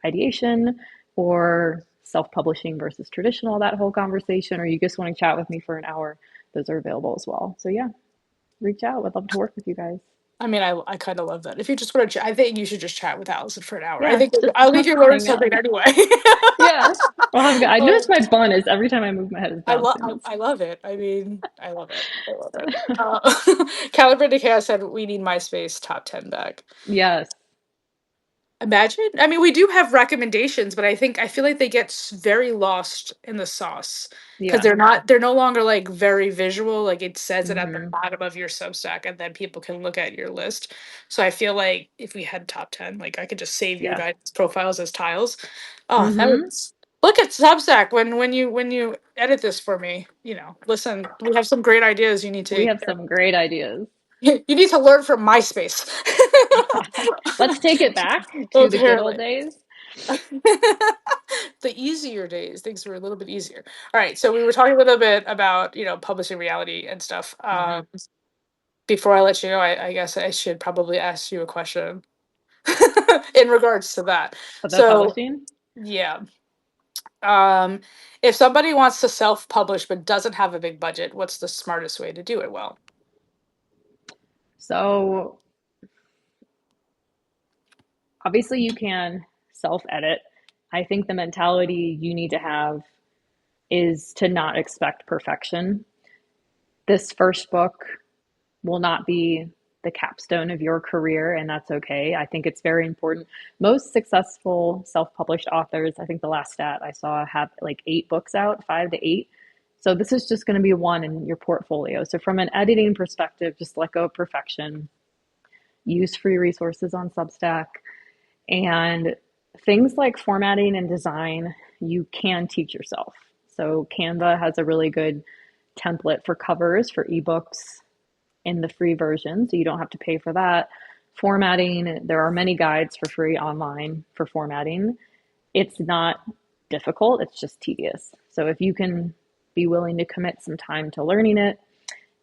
ideation or self-publishing versus traditional, that whole conversation, or you just want to chat with me for an hour, those are available as well. So yeah, reach out. Would love to work with you guys. I mean, I kind of love that. If you just want to, I think you should just chat with Allison for an hour. I Yeah, think just I'll leave you learn hang something out. anyway. Yeah. Well, I Oh, notice my bun is every time I move my head is bouncing. I love it. I mean, I love it. I love it. Caliber Decay said we need MySpace top 10 back. Yes. Imagine. I mean, we do have recommendations, but I feel like they get very lost in the sauce because Yeah. they're no longer like very visual. Like it says it at the Hmm. bottom of your Substack, and then people can look at your list. So I feel like if we had top 10, like I could just save your Yeah. guys' profiles as tiles. Oh, that Hmm. was look at Substack when you edit this for me. Listen, we have some great ideas. You need We to have some great ideas. you need to learn from MySpace. Let's take it back to the good old Apparently. days. The easier days, things were a little bit easier. All right, so we were talking a little bit about publishing reality and stuff. Hmm. Before I let you go, I guess I should probably ask you a question in regards to that. The So publishing. yeah, um, if somebody wants to self-publish but doesn't have a big budget, what's the smartest way to do it well? So obviously you can self edit. I think the mentality you need to have is to not expect perfection. This first book will not be the capstone of your career, and that's okay. I think it's very important. Most successful self published authors, I think the last stat I saw, have like 8 books out, 5 to 8. So this is just going to be one in your portfolio. So, from an editing perspective, just let go of perfection, use free resources on Substack, and things like formatting and design, you can teach yourself. So, Canva has a really good template for covers for ebooks in the free version, so you don't have to pay for that. Formatting, there are many guides for free online for formatting. It's not difficult, it's just tedious. So if you can be willing to commit some time to learning it,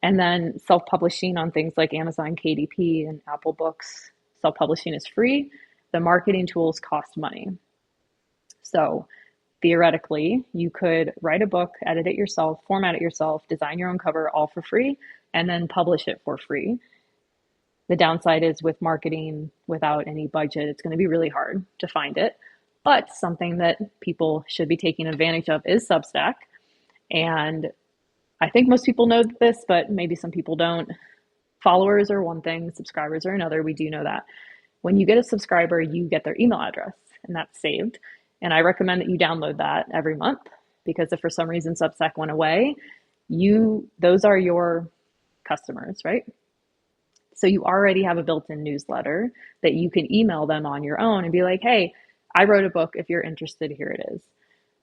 and then self publishing on things like Amazon KDP and Apple Books, self publishing is free. The marketing tools cost money. So theoretically, you could write a book, edit it yourself, format it yourself, design your own cover all for free, and then publish it for free. The downside is with marketing without any budget, it's going to be really hard to find it. But something that people should be taking advantage of is Substack. And I think most people know this, but maybe some people don't. Followers are one thing, subscribers are another. We do know that. When you get a subscriber, you get their email address, and that's saved. And I recommend that you download that every month because if for some reason Substack went away, those are your customers, right? So you already have a built-in newsletter that you can email them on your own and be like, "Hey, I wrote a book. If you're interested, here it is."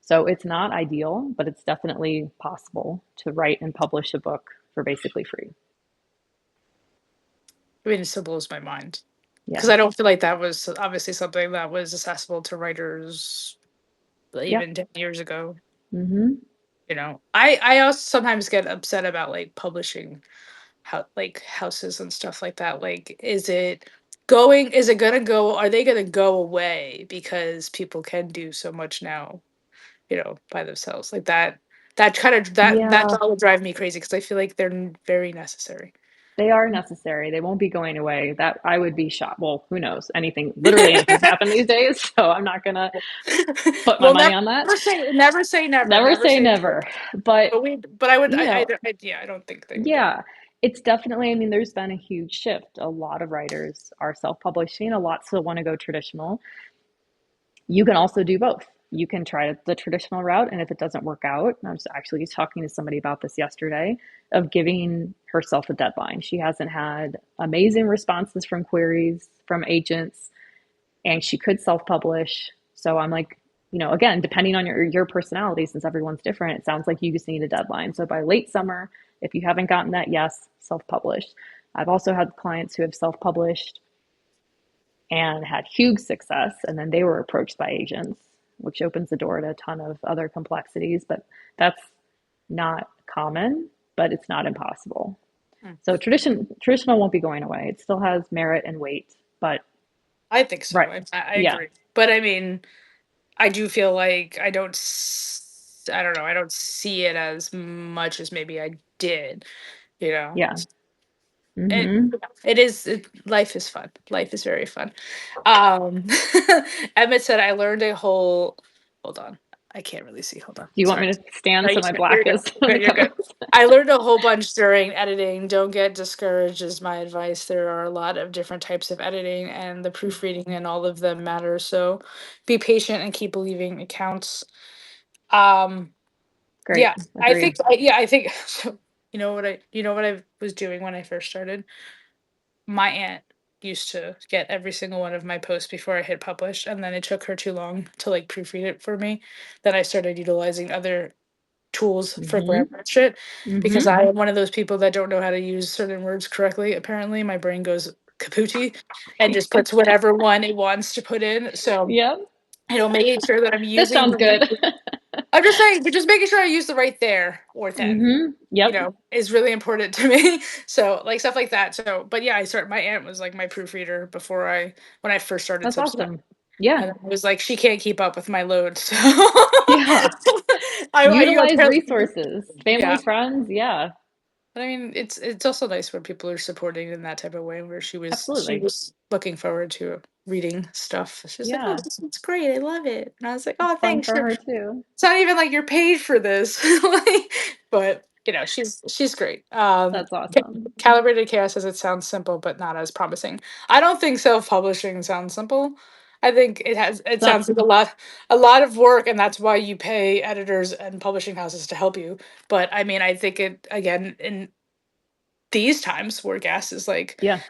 So it's not ideal, but it's definitely possible to write and publish a book for basically free. I mean, it still blows my mind because Yeah. I don't feel like that was obviously something that was accessible to writers Yeah. even 10 years ago. Mm-hmm. I also sometimes get upset about like publishing how like houses and stuff like that. Like, is it gonna go, are they gonna go away because people can do so much now, by themselves? Like that Yeah, thought would drive me crazy because I feel like they're very necessary. they are necessary. They won't be going away. That I would be shocked. Well, who knows? Literally anything can happen these days. So I'm not gonna put my Well, money on that. never say never, Never never say say never. never. But, But I would, you know, yeah, I don't think they would go. yeah, it's definitely, I mean, there's been a huge shift. A lot of writers are self-publishing, a lot still want to go traditional. You can also do both. You can try the traditional route, and if it doesn't work out, I was actually talking to somebody about this yesterday, of giving herself a deadline. She hasn't had amazing responses from queries from agents, and she could self-publish. So I'm like, again, depending on your personality, since everyone's different, it sounds like you just need a deadline. So by late summer, if you haven't gotten that, yes, self-publish. I've also had clients who have self-published and had huge success, and then they were approached by agents, which opens the door to a ton of other complexities. But that's not common, but it's not impossible. Hmm. So traditional won't be going away. It still has merit and weight, but I think so. right, I yeah, agree. But I mean, I do feel like I don't know, I don't see it as much as maybe I did, you know. yeah, And mm-hmm. life is fun. Life is very fun. Um Emmett said I learned a whole hold on. I can't really see. Hold on. Do you want Sorry. me to stand No, so my you're black good. is You're on the good. You're good. covers? I learned a whole bunch during editing. Don't get discouraged, is my advice. There are a lot of different types of editing, and the proofreading and all of them matter. So be patient and keep believing it counts. Um, Great, yeah, agreed. I think so. You know what I was doing when I first started? My aunt used to get every single one of my posts before I hit publish, and then it took her too long to like proofread it for me. Then I started utilizing other tools for Mm-hmm. grammar and shit because Mm-hmm. I am one of those people that don't know how to use certain words correctly. Apparently, my brain goes kapooty and just puts whatever one it wants to put in. So, Yep, making sure that I'm that using sounds the good. right. I'm just saying, but just making sure I use the right there or then, Mm-hmm. Yep, is really important to me. So, like stuff like that. So, but yeah, my aunt was like my proofreader when I first started that's Substack. awesome. Yeah, And I was like, she can't keep up with my load. So yeah. I Utilize apparently, resources, family, yeah. friends. Yeah, But I mean, it's also nice when people are supporting in that type of way, where she absolutely. was looking forward to reading stuff. She was like, "Oh, Yeah, it's great, I love it," and I was like, it's "Oh, fun thanks." for her too. It's not even like you're paid for this, like, but she's great. That's awesome. Calibrated Chaos says it sounds simple, but not as promising. I don't think self-publishing sounds simple. I think it It's not. sounds like a lot of work, and that's why you pay editors and publishing houses to help you. But I mean, I think it again in these times where gas is like, Yeah.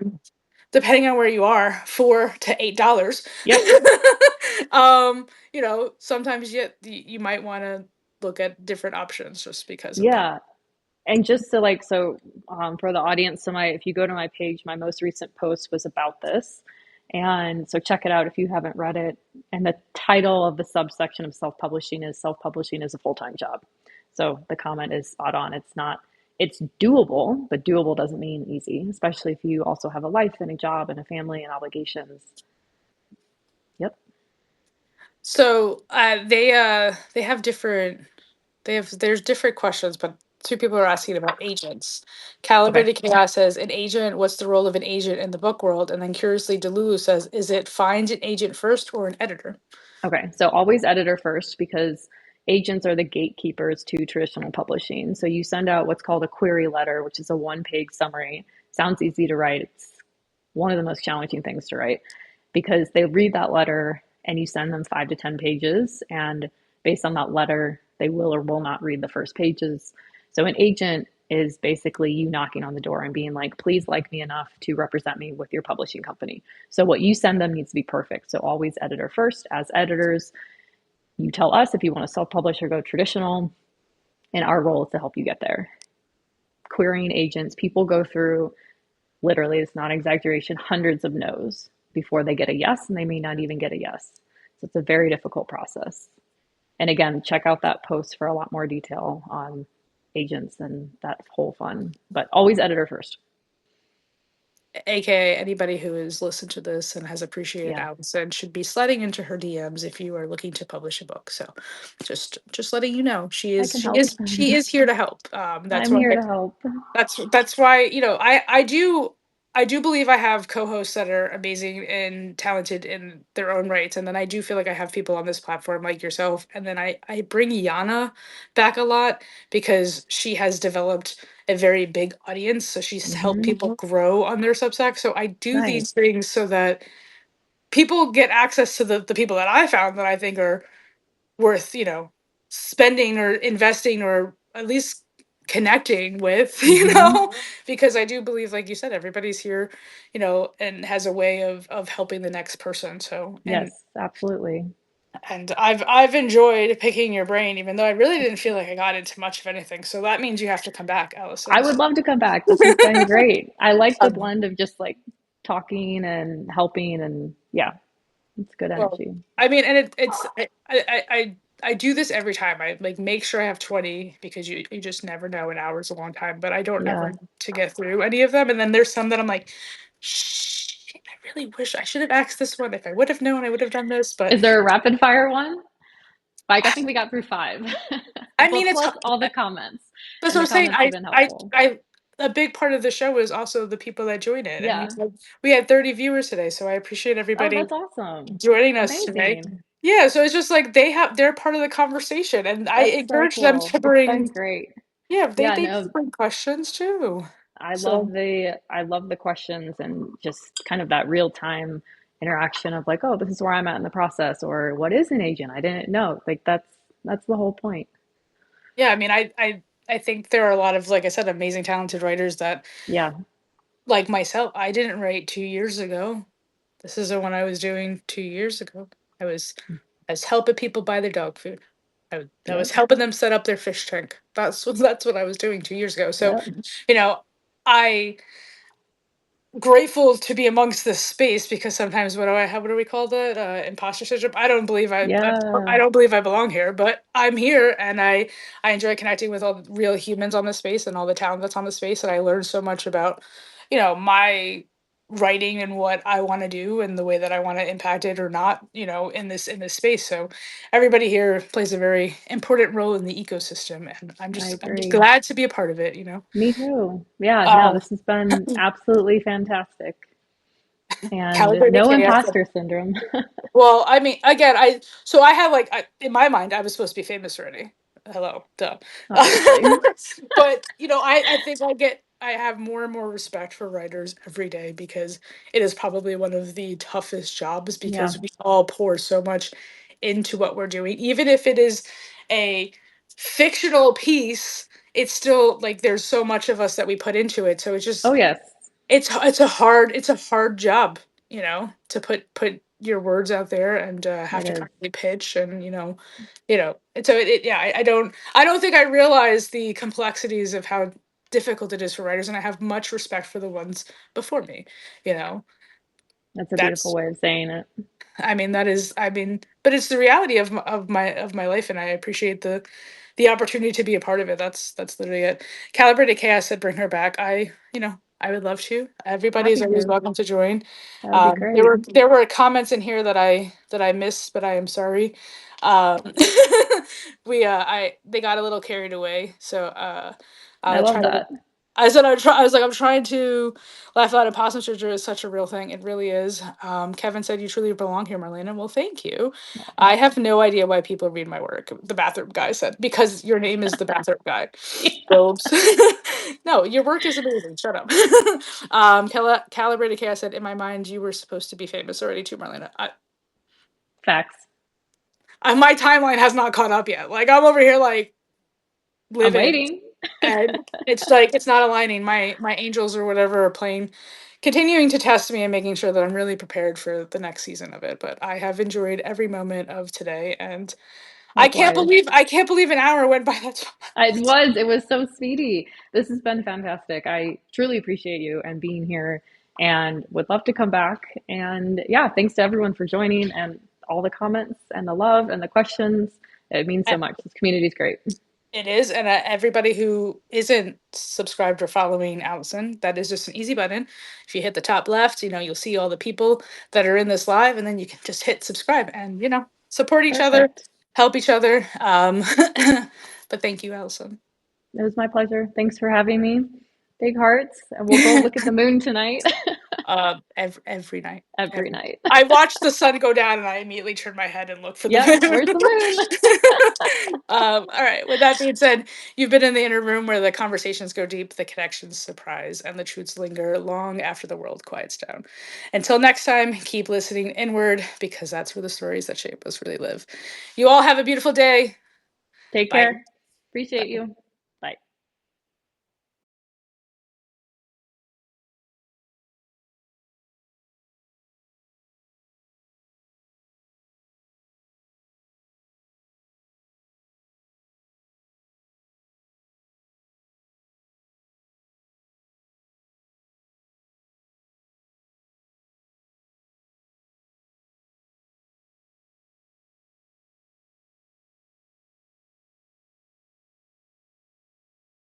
depending on where you are, $4 to $8. Yep. Sometimes you might want to look at different options just because of that. Yeah. And just to like, so for the audience, if you go to my page, my most recent post was about this. And so check it out if you haven't read it. And the title of the subsection of self-publishing is Self Publishing is a Full-Time Job. So the comment is spot on. It's doable, but doable doesn't mean easy, especially if you also have a life and a job and a family and obligations. Yep. So they have different there's different questions, but two people are asking about agents. Okay. Calibrated Chaos says, an agent, what's the role of an agent in the book world? And then Curiously Delulu says, is it find an agent first or an editor? Okay, so always editor first because agents are the gatekeepers to traditional publishing. So you send out what's called a query letter, which is a one-page summary sounds easy to write. It's one of the most challenging things to write because they read that letter and you send them 5 to 10 pages, and based on that letter, they will or will not read the first pages. So an agent is basically you knocking on the door and being like, please like me enough to represent me with your publishing company. So what you send them needs to be perfect. So always editor first. As editors, you tell us if you want to self publish or go traditional, and our role is to help you get there. Querying agents, people go through, literally, it's not exaggeration, hundreds of no's before they get a yes, and they may not even get a yes. So it's a very difficult process. And again, check out that post for a lot more detail on agents and that whole fun. But always editor first. AKA anybody who has listened to this and has appreciated Yeah, Allison should be sliding into her DMs if you are looking to publish a book. So just letting you know, I can help. she is here to help. That's I'm why here to help. that's why, I do believe I have co-hosts that are amazing and talented in their own rights, and then I do feel like I have people on this platform like yourself, and then I bring Yana back a lot because she has developed a very big audience, so she's helped Mm-hmm. people grow on their Substack. So I do Nice. these things so that people get access to the people that I found that I think are worth, spending or investing or at least connecting with, Mm-hmm. because I do believe, like you said, everybody's here, and has a way of helping the next person. So, Yes, absolutely. and I've enjoyed picking your brain, even though I really didn't feel like I got into much of anything. So that means you have to come back, I Allison. would So. love to come back. This has been great. I like the Um, blend of just like talking and helping, and yeah, it's good Well, energy. I mean, and it's I do this every time. I like make sure I have 20 because you just never know. An hour is a long time, but I don't ever Yeah. need to get through any of them. And then there's some that I'm like, shit, I really wish I should have asked this one. If I would have known, I would have done this. But Is there a rapid fire one? Like, I think we got through five, I mean, but it's plus all the comments, that's and what the I'm saying. comments have been helpful. I a big part of the show is also the people that join it, and Yeah. we had 30 viewers today, so I appreciate Oh, everybody that's awesome. joining us today. Amazing. Yeah, so it's just like they're part of the conversation, and I That's so encourage them cool. to It's been bring. great. Yeah, Yeah, they no, bring questions too. So I love the questions and just kind of that real time interaction of like, oh, this is where I'm at in the process, or what is an agent? I didn't know. Like that's the whole point. yeah, I mean, I think there are a lot of, like I said, amazing, talented writers that, Yeah. like myself, I didn't write 2 years ago. This isn't what I was doing 2 years ago. I was I was helping people buy their dog food. I was Yep. helping them set up their fish tank. That's what I was doing 2 years ago. So, Yep. you know, I grateful to be amongst this space because sometimes what do we call that, imposter syndrome. I Yeah. don't believe I belong here, but I'm here, and I enjoy connecting with all the real humans on the space and all the talent that's on the space, and I learned so much about my writing and what I want to do and the way that I want to impact it or not, in this space. So everybody here plays a very important role in the ecosystem, and I I'm just agree. glad to be a part of it. Me too. Yeah, no, um this has been absolutely fantastic. And Calibrated no chaos. imposter syndrome. Well, I mean, again, I have like in my mind, I was supposed to be famous already. Hello, duh. Obviously. But I think I have more and more respect for writers every day because it is probably one of the toughest jobs Yeah. because we all pour so much into what we're doing, even if it is a fictional piece. It's still like there's so much of us that we put into it, so it's Oh, just yes, it's a hard job, to put your words out there and have it to is. constantly pitch and and so yeah, I don't think I realize the complexities of how difficult it is for writers, and I have much respect for the ones before me. You know, That's a beautiful that's way of saying it. but it's the reality of my life, and I appreciate the opportunity to be a part of it. That's literally it. Calibrated Chaos said, "Bring her back." I would love to. Everybody is Happy always to. welcome to join. That would be There great. were comments in here that I missed, but I am sorry. Um, we I they got a little carried away, so I I'll love try to that. I said I was like, I'm trying to laugh out. Imposter syndrome is such a real thing. It really is. Kevin said you truly belong here, Marlena. Well, thank you. Oh, I have no idea why people read my work. The bathroom guy said because your name is the bathroom guy. yeah. Robes. No, your work is amazing. Shut up. Calibrated chaos said, in my mind, you were supposed to be famous already too, Marlena. Facts. My timeline has not caught up yet. Like I'm over here like I'm livid, waiting. and it's like it's not aligning. My angels or whatever are playing, continuing to test me and making sure that I'm really prepared for the next season of it. But I have enjoyed every moment of today, and Likewise. I can't believe an hour went by that. It was so speedy. This has been fantastic. I truly appreciate you and being here and would love to come back. And yeah, thanks to everyone for joining and all the comments and the love and the questions. It means so much. This community is great. It is, and everybody who isn't subscribed or following Allison, that is just an easy button. If you hit the top left, you'll see all the people that are in this live, and then you can just hit subscribe and support each other, Perfect. help each other. But thank you, Allison. It was my pleasure. Thanks for having me. Big hearts. And we'll go look at the moon tonight. Every night. Every Every night. I watch the sun go down, and I immediately turn my head and look for the Yep. moon. Where's the moon? All right. With that being said, you've been in the inner room where the conversations go deep, the connections surprise, and the truths linger long after the world quiets down. Until next time, keep listening inward because that's where the stories that shape us really live. You all have a beautiful day. Take Bye. care. Appreciate Bye. you.